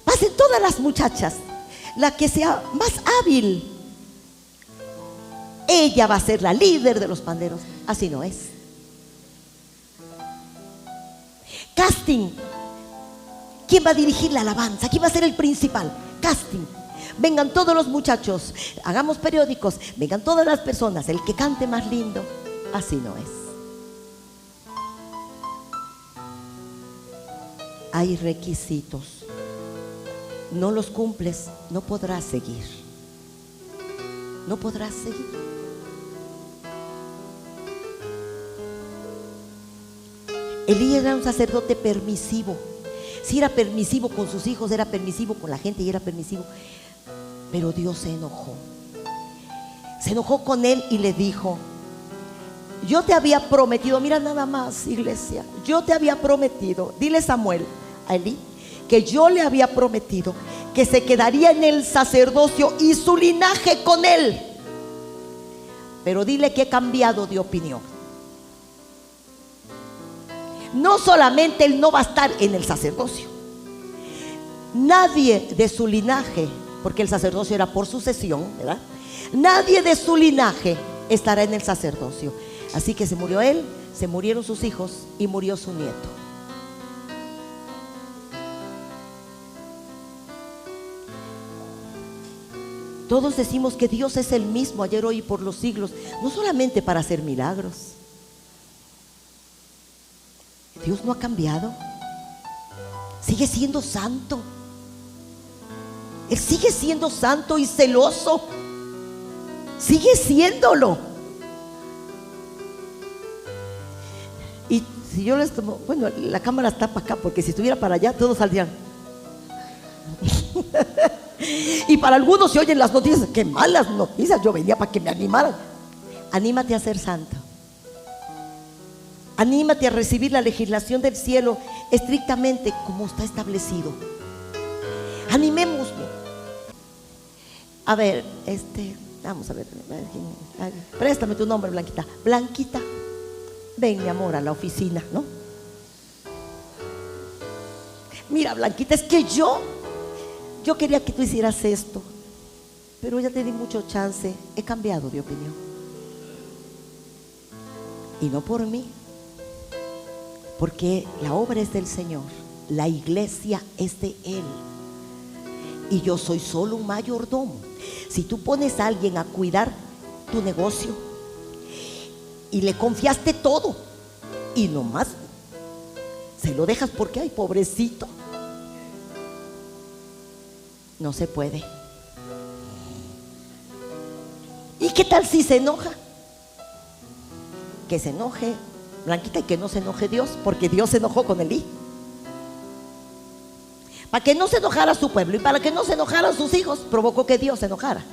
Pasen todas las muchachas, la que sea más hábil, ella va a ser la líder de los panderos. Así no es. Casting. ¿Quién va a dirigir la alabanza? ¿Quién va a ser el principal? Casting. Vengan todos los muchachos, hagamos periódicos, vengan todas las personas, el que cante más lindo. Así no es. Hay requisitos. No los cumples, no podrás seguir. No podrás seguir. Elías era un sacerdote permisivo. Si era permisivo con sus hijos, era permisivo con la gente y era permisivo. Pero Dios se enojó. Se enojó con él y le dijo: yo te había prometido, mira nada más, iglesia, yo te había prometido, dile Samuel a Elí, que yo le había prometido que se quedaría en el sacerdocio y su linaje con él. Pero dile que he cambiado de opinión. No solamente él no va a estar en el sacerdocio, nadie de su linaje, porque el sacerdocio era por sucesión, ¿verdad? Nadie de su linaje estará en el sacerdocio. Así que se murió él, se murieron sus hijos y murió su nieto. Todos decimos que Dios es el mismo ayer, hoy y por los siglos, no solamente para hacer milagros. Dios no ha cambiado, sigue siendo santo. Él sigue siendo santo y celoso, sigue siéndolo. Y si yo les tomo, bueno, la cámara está para acá, porque si estuviera para allá todos saldrían. Y para algunos se oyen las noticias, qué malas noticias, yo venía para que me animaran. Anímate a ser santo. Anímate a recibir la legislación del cielo estrictamente como está establecido. Animémonos. A ver, vamos a ver, préstame tu nombre, Blanquita. Blanquita, ven mi amor a la oficina, ¿no? Mira, Blanquita, es que yo quería que tú hicieras esto, pero ya te di mucho chance, he cambiado de opinión. Y no por mí, porque la obra es del Señor, la iglesia es de Él, y yo soy solo un mayordomo. Si tú pones a alguien a cuidar tu negocio y le confiaste todo y nomás se lo dejas porque, ay, pobrecito, no se puede. ¿Y qué tal si se enoja? Que se enoje Blanquita y que no se enoje Dios, porque Dios se enojó con Elí. Para que no se enojara su pueblo y para que no se enojaran sus hijos, provocó que Dios se enojara.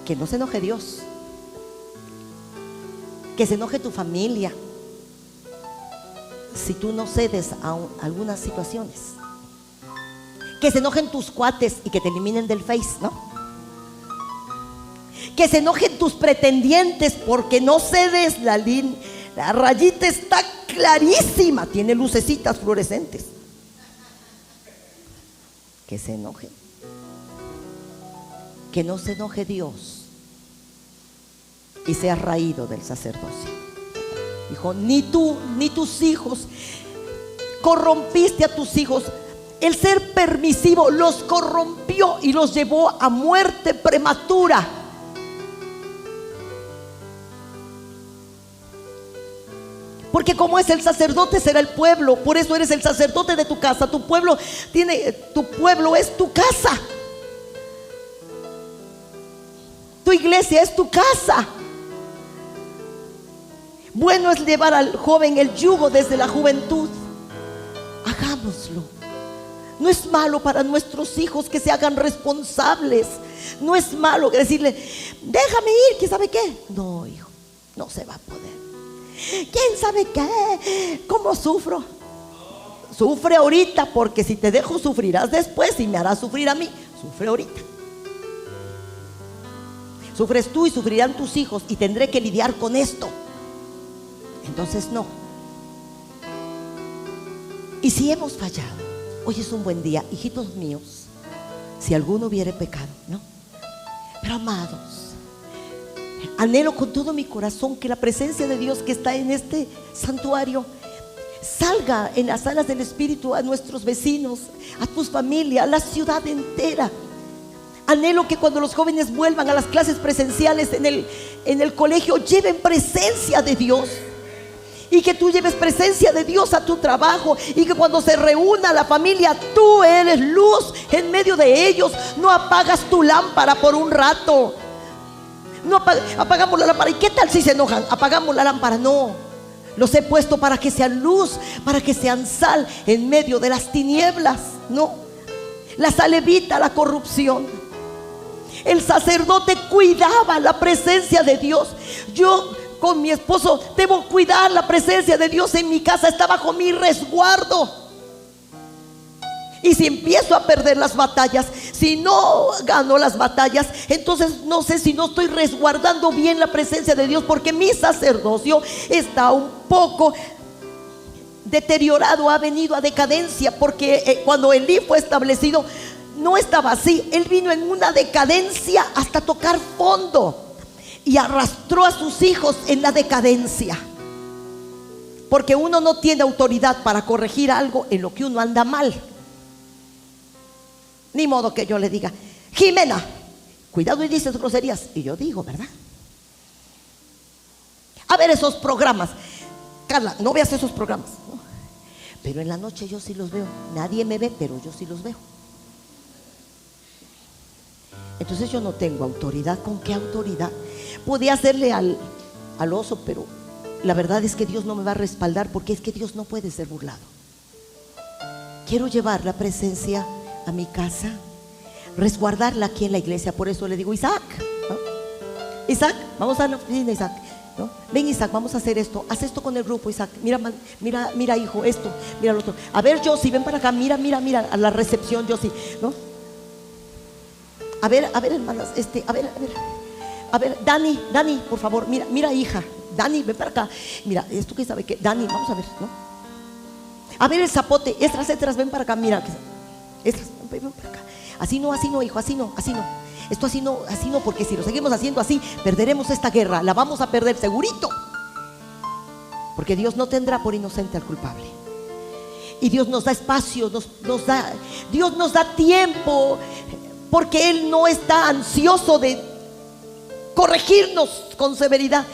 Que no se enoje Dios, que se enoje tu familia si tú no cedes a algunas situaciones. Que se enojen tus cuates y que te eliminen del Face, ¿no? Que se enojen tus pretendientes porque no cedes la rayita está clarísima, tiene lucecitas fluorescentes. Que se enojen. Que no se enoje Dios y seas raído del sacerdocio. Dijo, ni tú ni tus hijos, corrompiste a tus hijos. El ser permisivo los corrompió y los llevó a muerte prematura. Porque como es el sacerdote, será el pueblo. Por eso eres el sacerdote de tu casa. Tu pueblo es tu casa. Tu iglesia es tu casa. Bueno es llevar al joven el yugo desde la juventud. Hagámoslo. No es malo para nuestros hijos que se hagan responsables. No es malo decirle, déjame ir, ¿quién sabe qué? No, hijo, no se va a poder. ¿Quién sabe qué? ¿Cómo sufro? Sufre ahorita, porque si te dejo sufrirás después y me harás sufrir a mí. Sufre ahorita. Sufres tú y sufrirán tus hijos y tendré que lidiar con esto. Entonces no. Y si hemos fallado, hoy es un buen día, hijitos míos, si alguno hubiere pecado, ¿no? Pero amados, anhelo con todo mi corazón que la presencia de Dios que está en este santuario salga en las salas del Espíritu a nuestros vecinos, a tus familias, a la ciudad entera. Anhelo que cuando los jóvenes vuelvan a las clases presenciales en el colegio, lleven presencia de Dios. Y que tú lleves presencia de Dios a tu trabajo. Y que cuando se reúna la familia, tú eres luz en medio de ellos. No apagas tu lámpara por un rato. No apagamos la lámpara. ¿Y qué tal si se enojan? Apagamos la lámpara. No, los he puesto para que sean luz, para que sean sal en medio de las tinieblas. No, la sal evita la corrupción. El sacerdote cuidaba la presencia de Dios. Yo con mi esposo debo cuidar la presencia de Dios en mi casa. Está bajo mi resguardo. Y si empiezo a perder las batallas, si no gano las batallas, entonces no sé si no estoy resguardando bien la presencia de Dios, porque mi sacerdocio está un poco deteriorado, ha venido a decadencia, porque cuando Elí fue establecido no estaba así. Él vino en una decadencia hasta tocar fondo y arrastró a sus hijos en la decadencia, porque uno no tiene autoridad para corregir algo en lo que uno anda mal. Ni modo que yo le diga: Jimena, cuidado y dices groserías. Y yo digo, ¿verdad? A ver esos programas. Carla, no veas esos programas, ¿no? Pero en la noche yo sí los veo. Nadie me ve, pero yo sí los veo. Entonces yo no tengo autoridad. ¿Con qué autoridad? Podía hacerle al oso, pero la verdad es que Dios no me va a respaldar, porque es que Dios no puede ser burlado. Quiero llevar la presencia a mi casa, resguardarla aquí en la iglesia. Por eso le digo: Isaac, ¿no? Isaac, vamos a la oficina, Isaac, ¿no? Ven, Isaac, vamos a hacer esto. Haz esto con el grupo, Isaac. Mira, hijo, esto, mira lo otro. A ver, Josie, ven para acá. Mira a la recepción, Josie, ¿no? A ver, hermanas, a ver, Dani, por favor, mira, hija, Dani, ven para acá. Mira, esto que sabe que, Dani, vamos a ver, ¿no? A ver el zapote, Estras, ven para acá, mira, ven para acá. Así no, hijo, así no. Esto así no, porque si lo seguimos haciendo así, perderemos esta guerra, la vamos a perder segurito. Porque Dios no tendrá por inocente al culpable. Y Dios nos da espacio, Dios nos da tiempo, porque Él no está ansioso de corregirnos con severidad.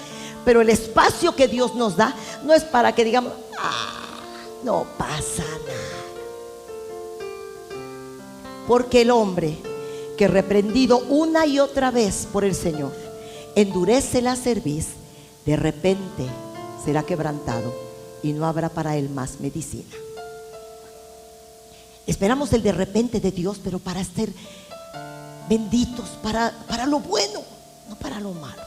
Pero el espacio que Dios nos da no es para que digamos: no pasa nada. Porque el hombre que, reprendido una y otra vez por el Señor, endurece la cerviz, de repente será quebrantado y no habrá para él más medicina. Esperamos el de repente de Dios, pero para ser benditos, para lo bueno, no para lo malo.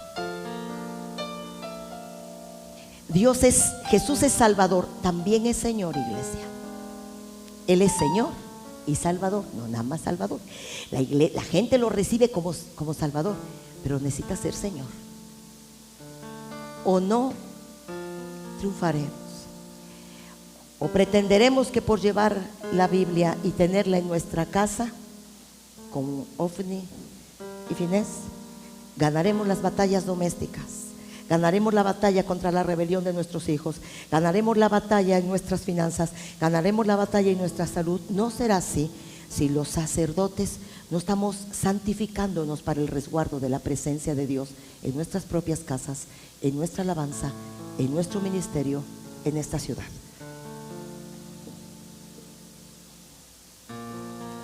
Jesús es Salvador, también es Señor, iglesia. Él es Señor y Salvador, no nada más Salvador. La gente lo recibe como Salvador, pero necesita ser Señor, o no triunfaremos. O pretenderemos que por llevar la Biblia y tenerla en nuestra casa, con Ofni y Finés, ganaremos las batallas domésticas, ganaremos la batalla contra la rebelión de nuestros hijos, ganaremos la batalla en nuestras finanzas, ganaremos la batalla en nuestra salud. No será así si los sacerdotes no estamos santificándonos para el resguardo de la presencia de Dios en nuestras propias casas, en nuestra alabanza, en nuestro ministerio, en esta ciudad.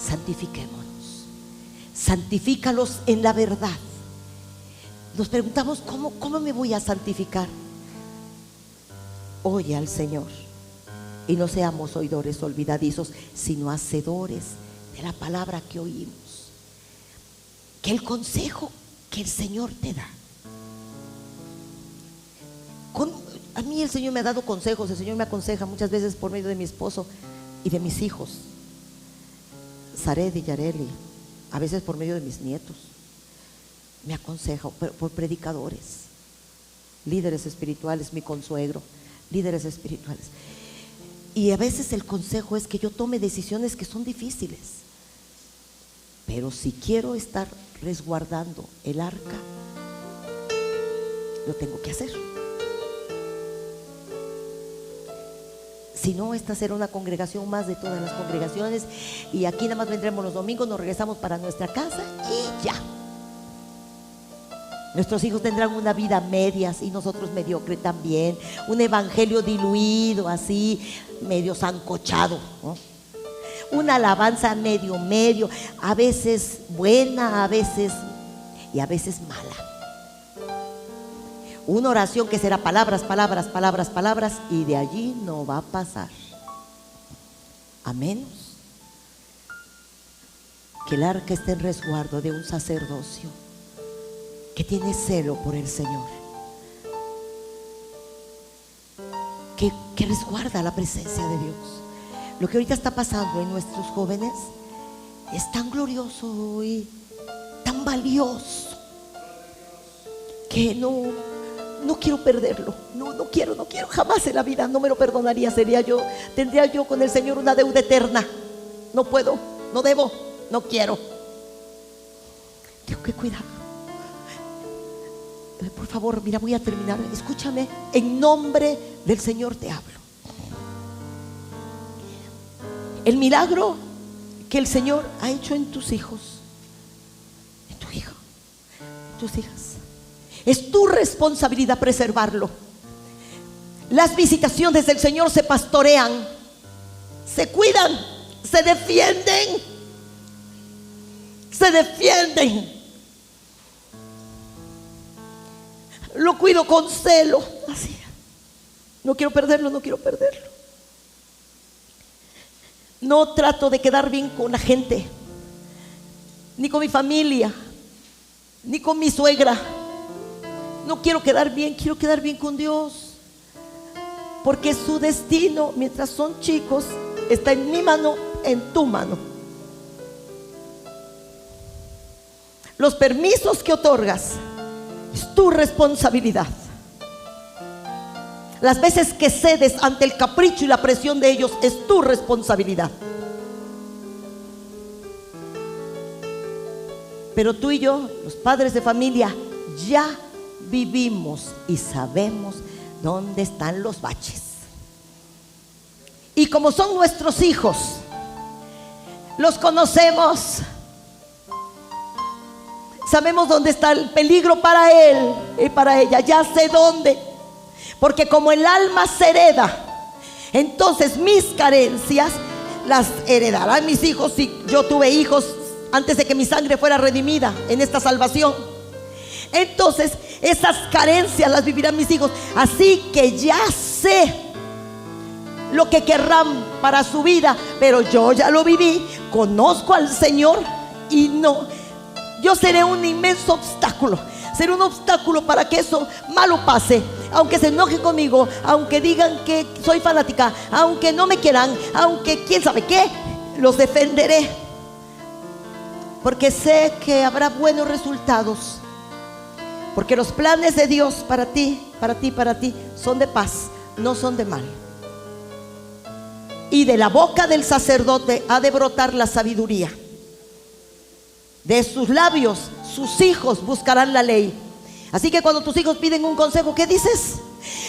Santifiquémonos, santifícalos en la verdad. Nos preguntamos: ¿cómo me voy a santificar? Oye al Señor y no seamos oidores olvidadizos, sino hacedores de la palabra que oímos. Que el consejo que el Señor te da. A mí el Señor me ha dado consejos, el Señor me aconseja muchas veces por medio de mi esposo y de mis hijos, Zared y Yareli, a veces por medio de mis nietos. Me aconseja por predicadores, líderes espirituales, mi consuegro, líderes espirituales. Y a veces el consejo es que yo tome decisiones que son difíciles, pero si quiero estar resguardando el arca, lo tengo que hacer. Si no, esta será una congregación más de todas las congregaciones, y aquí nada más vendremos los domingos, nos regresamos para nuestra casa y ya. Nuestros hijos tendrán una vida medias y nosotros mediocre también, un evangelio diluido, así, medio sancochado, ¿no? Una alabanza medio, a veces buena, a veces mala. Una oración que será palabras, y de allí no va a pasar, a menos que el arca esté en resguardo de un sacerdocio que tiene celo por el Señor, que resguarda la presencia de Dios. Lo que ahorita está pasando en nuestros jóvenes es tan glorioso y tan valioso que no quiero perderlo. No quiero, jamás en la vida. No me lo perdonaría. Tendría yo con el Señor una deuda eterna. No puedo, no debo, no quiero. Tengo que cuidar. Por favor, mira, voy a terminar. Escúchame, en nombre del Señor te hablo. El milagro que el Señor ha hecho en tus hijos, en tu hijo, en tus hijas, es tu responsabilidad preservarlo. Las visitaciones del Señor se pastorean, se cuidan, se defienden. Lo cuido con celo, así. No quiero perderlo. No trato de quedar bien con la gente, ni con mi familia, ni con mi suegra. No quiero quedar bien, quiero quedar bien con Dios, porque su destino, mientras son chicos, está en mi mano, en tu mano. Los permisos que otorgas es tu responsabilidad. Las veces que cedes ante el capricho y la presión de ellos es tu responsabilidad. Pero tú y yo, los padres de familia, ya vivimos y sabemos dónde están los baches. Y como son nuestros hijos, los conocemos. Sabemos dónde está el peligro para él y para ella. Ya sé dónde. Porque como el alma se hereda, entonces mis carencias las heredarán mis hijos. Si yo tuve hijos antes de que mi sangre fuera redimida en esta salvación, entonces esas carencias las vivirán mis hijos. Así que ya sé lo que querrán para su vida, pero yo ya lo viví, conozco al Señor y yo seré un inmenso obstáculo. Seré un obstáculo para que eso malo pase. Aunque se enojen conmigo, aunque digan que soy fanática, aunque no me quieran, aunque quién sabe qué, los defenderé. Porque sé que habrá buenos resultados. Porque los planes de Dios para ti son de paz, no son de mal. Y de la boca del sacerdote ha de brotar la sabiduría. De sus labios sus hijos buscarán la ley. Así que cuando tus hijos piden un consejo, ¿qué dices?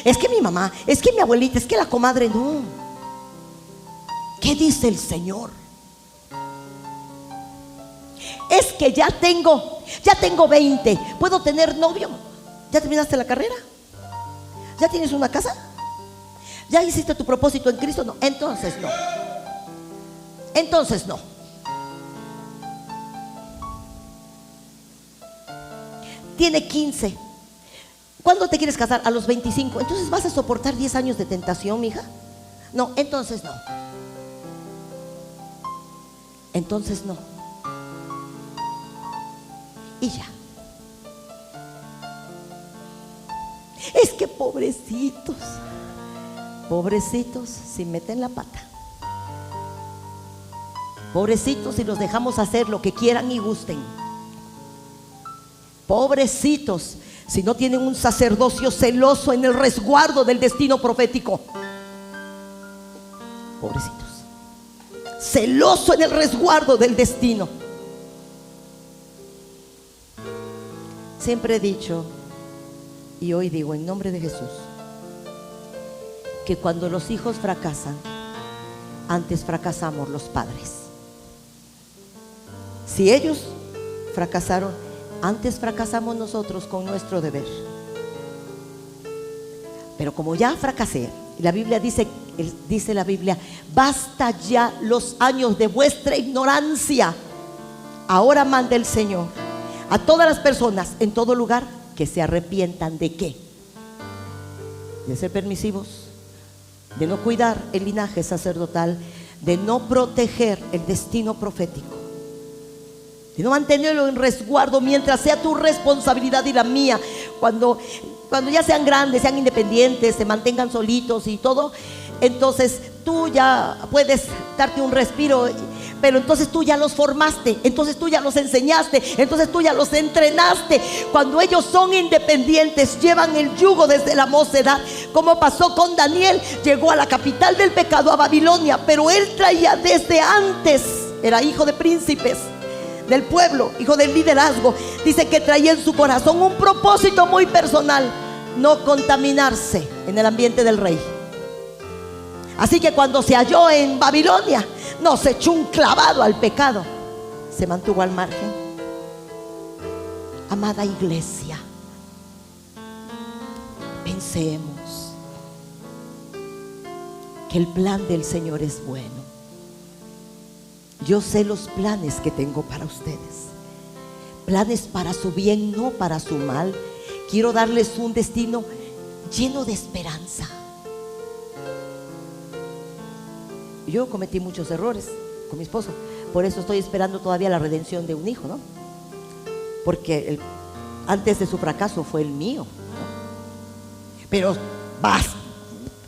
Es que mi mamá, es que mi abuelita, es que la comadre. No. ¿Qué dice el Señor? Es que ya tengo 20. ¿Puedo tener novio? ¿Ya terminaste la carrera? ¿Ya tienes una casa? ¿Ya hiciste tu propósito en Cristo? No. Entonces no. Tiene 15. ¿Cuándo te quieres casar? A los 25. Entonces vas a soportar 10 años de tentación, mija. No, entonces no. Y ya. Es que pobrecitos si meten la pata. Pobrecitos si los dejamos hacer lo que quieran y gusten. Pobrecitos si no tienen un sacerdocio celoso en el resguardo del destino profético. Pobrecitos, celoso en el resguardo del destino. Siempre he dicho, y hoy digo en nombre de Jesús, que cuando los hijos fracasan, antes fracasamos los padres. Si ellos fracasaron, antes fracasamos nosotros con nuestro deber. Pero como ya fracasé, la Biblia dice la Biblia, basta ya los años de vuestra ignorancia. Ahora manda el Señor a todas las personas en todo lugar que se arrepientan. ¿De qué? De ser permisivos, de no cuidar el linaje sacerdotal, de no proteger el destino profético. de no mantenerlo en resguardo mientras sea tu responsabilidad y la mía. Cuando ya sean grandes, sean independientes, se mantengan solitos y todo, entonces tú ya puedes darte un respiro. Pero entonces tú ya los formaste, entonces tú ya los enseñaste, entonces tú ya los entrenaste. Cuando ellos son independientes, llevan el yugo desde la mocedad, como pasó con Daniel. Llegó a la capital del pecado, a Babilonia, pero él traía desde antes, era hijo de príncipes del pueblo, hijo del liderazgo. Dice que traía en su corazón un propósito muy personal: no contaminarse en el ambiente del rey. Así que cuando se halló en Babilonia, no se echó un clavado al pecado, se mantuvo al margen. Amada iglesia, pensemos que el plan del Señor es bueno. Yo sé los planes que tengo para ustedes, planes para su bien, no para su mal. Quiero darles un destino lleno de esperanza. Yo cometí muchos errores con mi esposo, por eso estoy esperando todavía la redención de un hijo, ¿no? Porque antes de su fracaso fue el mío, ¿no? Pero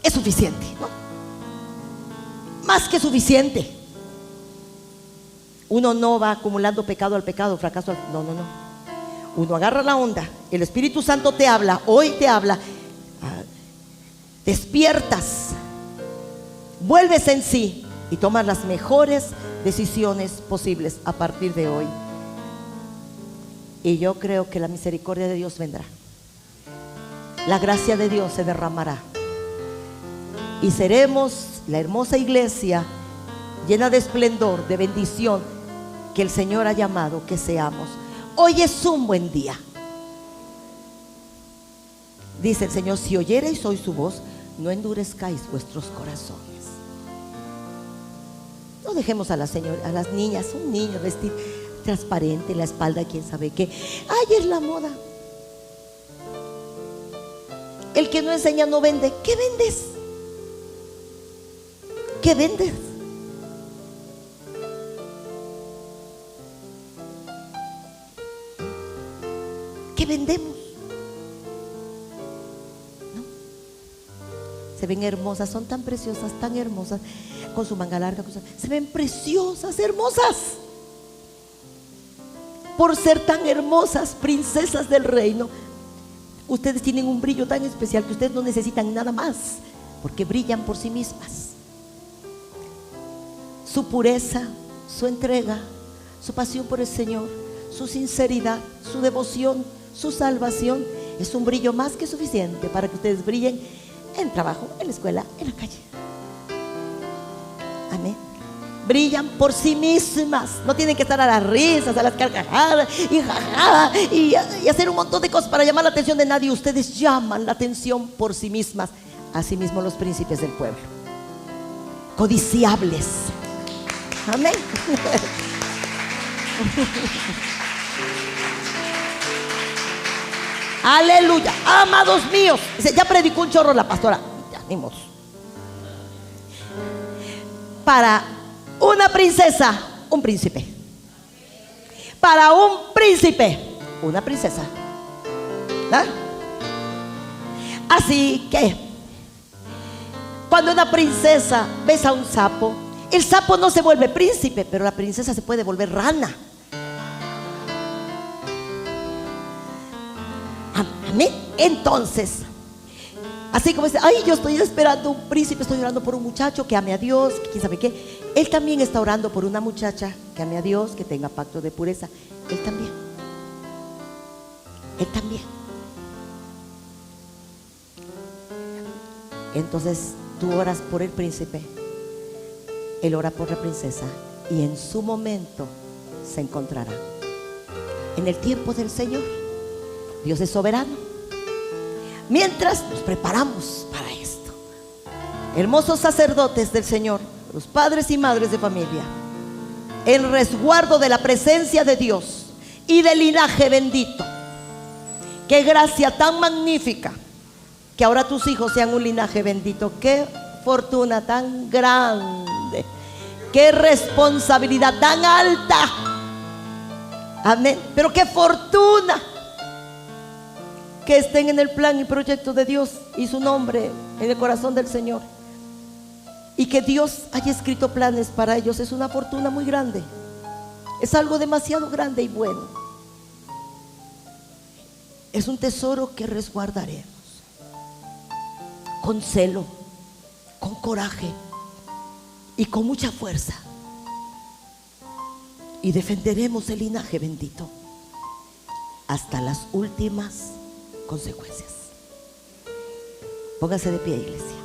es suficiente, ¿no? Más que suficiente. Uno no va acumulando pecado al pecado, fracaso al... No. Uno agarra la onda, el Espíritu Santo te habla, hoy te habla, despiertas, vuelves en sí y tomas las mejores decisiones posibles a partir de hoy. Y yo creo que la misericordia de Dios vendrá, la gracia de Dios se derramará y seremos la hermosa iglesia llena de esplendor, de bendición que el Señor ha llamado que seamos. Hoy es un buen día. Dice el Señor: si oyereis hoy su voz, no endurezcáis vuestros corazones. No dejemos a las niñas, un niño vestir transparente, la espalda, quién sabe qué. Ay, es la moda. El que no enseña no vende. ¿Qué vendes? ¿Qué vendes? ¿Qué vendemos? ¿No? Se ven hermosas, son tan preciosas, tan hermosas, con su manga larga, se ven preciosas, hermosas. Por ser tan hermosas, princesas del reino, ustedes tienen un brillo tan especial que ustedes no necesitan nada más, porque brillan por sí mismas. Su pureza, su entrega, su pasión por el Señor, su sinceridad, su devoción, su salvación, es un brillo más que suficiente para que ustedes brillen en el trabajo, en la escuela, en la calle. Amén. Brillan por sí mismas, no tienen que estar a las risas, a las carcajadas y hacer un montón de cosas para llamar la atención de nadie. Ustedes llaman la atención por sí mismas. Asimismo los príncipes del pueblo, codiciables. Amén. Aleluya. Amados míos, ya predicó un chorro la pastora, ya ni modo. Para una princesa, un príncipe. Para un príncipe, una princesa. ¿Ah? Así que cuando una princesa besa a un sapo, el sapo no se vuelve príncipe, pero la princesa se puede volver rana. Amén. Entonces, así como dice: ay, yo estoy esperando un príncipe, estoy orando por un muchacho que ame a Dios, que quién sabe qué. Él también está orando por una muchacha que ame a Dios, que tenga pacto de pureza. Él también. Él también. Entonces tú oras por el príncipe, él ora por la princesa, y en su momento se encontrarán. En el tiempo del Señor, Dios es soberano. Mientras nos preparamos para esto, hermosos sacerdotes del Señor, los padres y madres de familia, en resguardo de la presencia de Dios y del linaje bendito. Qué gracia tan magnífica que ahora tus hijos sean un linaje bendito. Qué fortuna tan grande, qué responsabilidad tan alta Amén. Pero qué fortuna que estén en el plan y proyecto de Dios y su nombre en el corazón del Señor, y que Dios haya escrito planes para ellos. Es una fortuna muy grande, es algo demasiado grande y bueno. Es un tesoro que resguardaremos con celo, con coraje y con mucha fuerza, y defenderemos el linaje bendito hasta las últimas consecuencias. Póngase de pie, iglesia.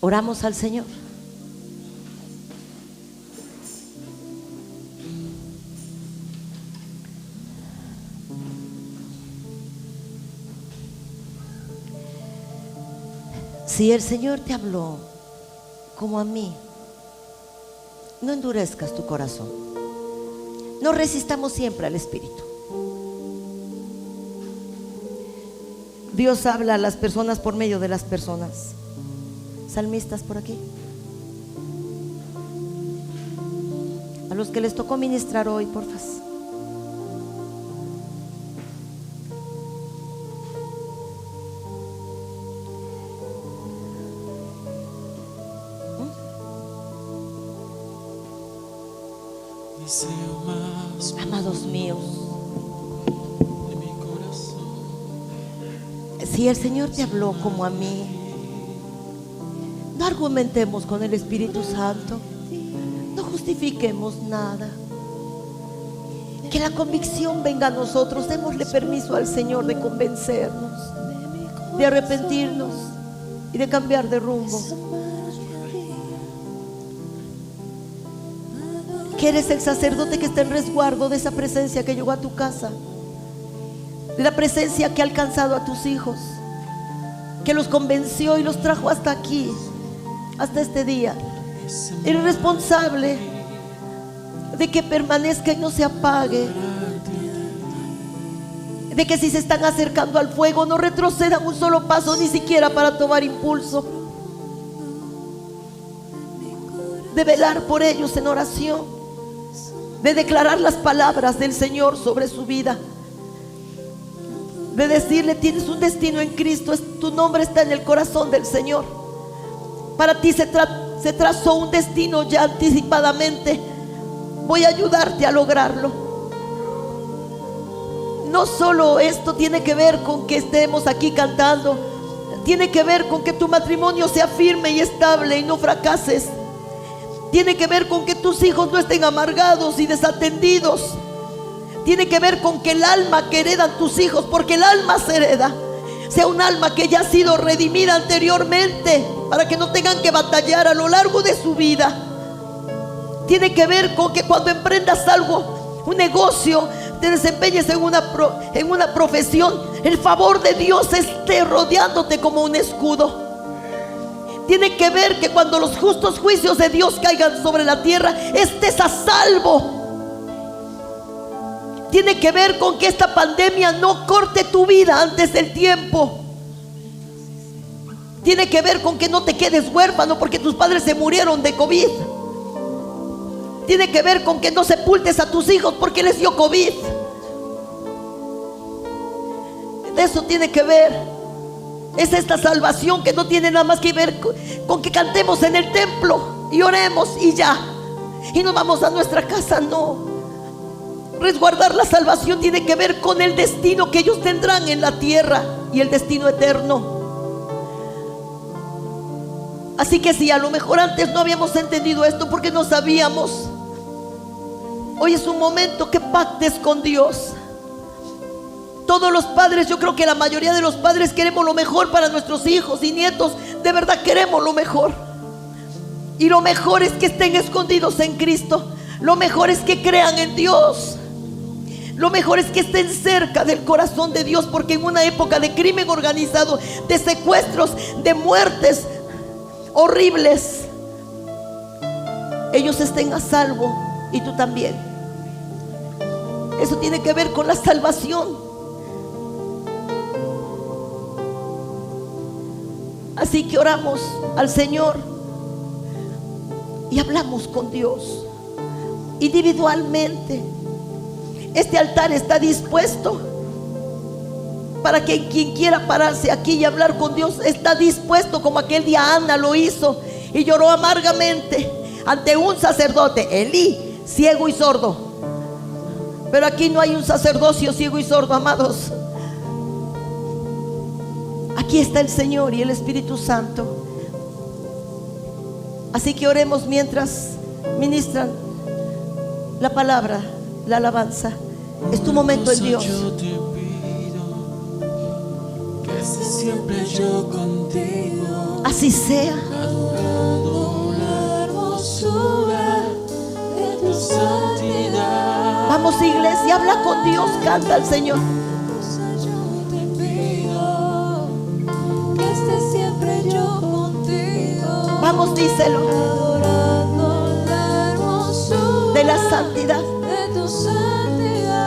Oramos al Señor. Si el Señor te habló como a mí, no endurezcas tu corazón. No resistamos siempre al Espíritu. Dios habla a las personas por medio de las personas. Salmistas por aquí. A los que les tocó ministrar hoy, porfa. Amados míos, si el Señor te habló como a mí, no argumentemos con el Espíritu Santo, no justifiquemos nada. Que la convicción venga a nosotros. Démosle permiso al Señor de convencernos, de arrepentirnos y de cambiar de rumbo. Que eres el sacerdote que está en resguardo de esa presencia que llegó a tu casa, de la presencia que ha alcanzado a tus hijos, que los convenció y los trajo hasta aquí, hasta este día. Eres responsable de que permanezca y no se apague, de que si se están acercando al fuego no retrocedan un solo paso, ni siquiera para tomar impulso, de velar por ellos en oración, de declarar las palabras del Señor sobre su vida, de decirle: tienes un destino en Cristo, tu nombre está en el corazón del Señor. Para ti se trazó un destino ya anticipadamente. Voy a ayudarte a lograrlo. No solo esto tiene que ver con que estemos aquí cantando, tiene que ver con que tu matrimonio sea firme y estable y no fracases. Tiene que ver con que tus hijos no estén amargados y desatendidos. Tiene que ver con que el alma que heredan tus hijos, porque el alma se hereda, sea un alma que ya ha sido redimida anteriormente, para que no tengan que batallar a lo largo de su vida. Tiene que ver con que cuando emprendas algo, un negocio, te desempeñes en una profesión, el favor de Dios esté rodeándote como un escudo. Tiene que ver que cuando los justos juicios de Dios caigan sobre la tierra, estés a salvo. Tiene que ver con que esta pandemia no corte tu vida antes del tiempo. Tiene que ver con que no te quedes huérfano porque tus padres se murieron de COVID. Tiene que ver con que no sepultes a tus hijos porque les dio COVID. De eso tiene que ver. Es esta salvación que no tiene nada más que ver con que cantemos en el templo y oremos y ya, y nos vamos a nuestra casa. No. Resguardar la salvación tiene que ver con el destino que ellos tendrán en la tierra y el destino eterno. Así que si a lo mejor antes no habíamos entendido esto porque no sabíamos, hoy es un momento que pactes con Dios. Todos los padres, yo creo que la mayoría de los padres queremos lo mejor para nuestros hijos y nietos. De verdad queremos lo mejor. Y lo mejor es que estén escondidos en Cristo. Lo mejor es que crean en Dios. Lo mejor es que estén cerca del corazón de Dios, porque en una época de crimen organizado, de secuestros, de muertes horribles, ellos estén a salvo y tú también. Eso tiene que ver con la salvación. Así que oramos al Señor y hablamos con Dios individualmente. Este altar está dispuesto para que quien quiera pararse aquí y hablar con Dios está dispuesto, como aquel día Ana lo hizo y lloró amargamente ante un sacerdote, Elí, ciego y sordo. Pero aquí no hay un sacerdocio ciego y sordo, amados. Aquí está el Señor y el Espíritu Santo. Así que oremos mientras ministran la palabra, la alabanza. Es tu momento en Dios. Yo te pido que estés siempre yo contigo, Así sea. adorando la hermosura de tu santidad. Vamos, iglesia, habla con Dios, canta al Señor. Yo te pido que estés siempre yo contigo, Vamos, díselo. adorando la hermosura De la santidad. de tu santidad.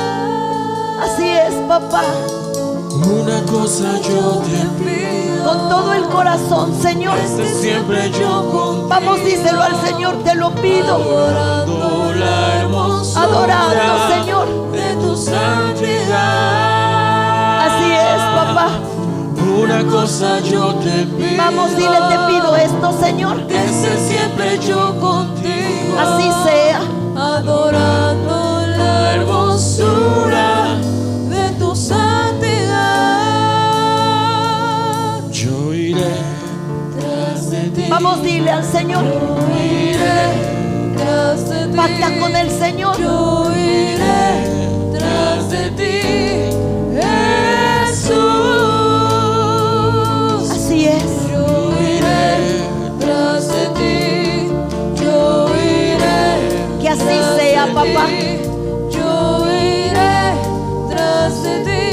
Así es, papá. Una cosa yo te pido, Con todo el corazón, Señor. estés siempre yo contigo, Vamos, díselo al Señor, te lo pido. adorando la hermosura Adorando, Señor. de tu santidad. Así es, papá. Una cosa yo te pido, Vamos, dile, te pido esto, Señor. que estés siempre yo contigo, Así sea. adorando la hermosura de tu santidad. Yo iré tras de ti, Vamos, dile al Señor. yo iré tras de ti, Pacta con el Señor. yo iré tras de ti, Jesús. Así es. Yo iré tras de ti, yo iré. Que así sea, papá. Yo iré tras de ti,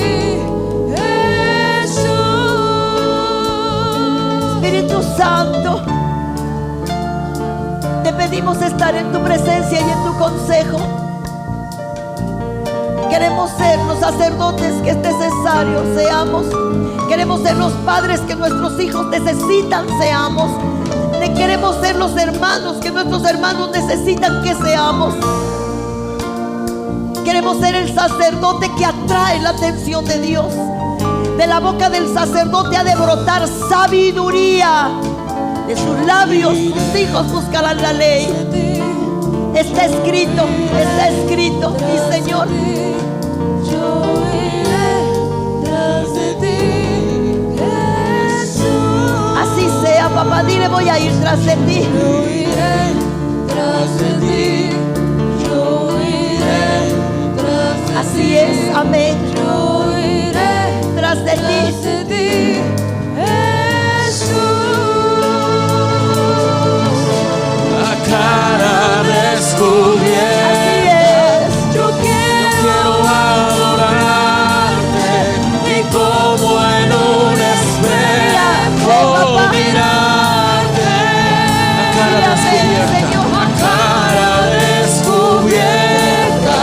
Jesús. Espíritu Santo, te pedimos estar en tu presencia y en tu consejo. Queremos ser los sacerdotes que es necesario seamos. Queremos ser los padres que nuestros hijos necesitan seamos. Queremos ser los hermanos que nuestros hermanos necesitan que seamos. Queremos ser el sacerdote que atrae la atención de Dios. De la boca del sacerdote ha de brotar sabiduría. De sus labios tus hijos buscarán la ley. Está escrito, mi Señor. Yo iré tras de ti, Jesús. Así sea, papá, dile, voy a ir tras de ti. Yo iré tras de ti, yo iré tras de ti. Así es, amén. Yo iré Tras de tras ti. de ti, Jesús. La cara descubierta. Así es. Yo quiero adorarte y como en un espejo mirarte. La cara descubierta, la cara descubierta.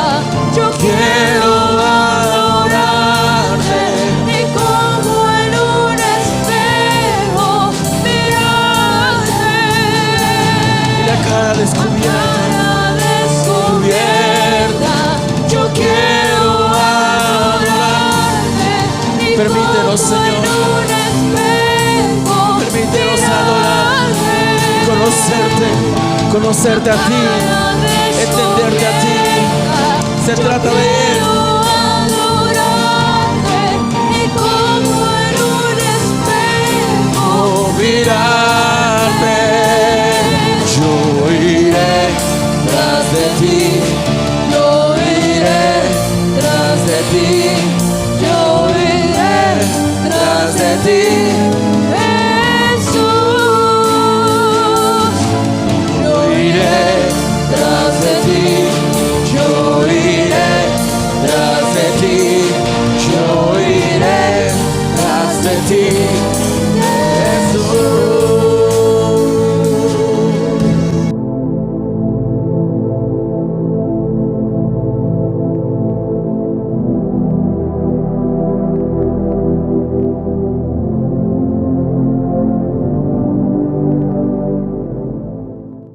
Yo quiero adorarte y como en un espejo mirarte. La cara descubierta. Yo quiero adorarte. Permítenos, Señor. Permítenos adorarte, conocerte a ti, entenderte a ti. Se trata de Él. Y como en un espejo mirarte. Yo iré tras de ti, yo iré tras de ti, yo iré tras de ti, Jesús. Yo iré tras de ti, yo iré tras de ti, yo iré tras de ti.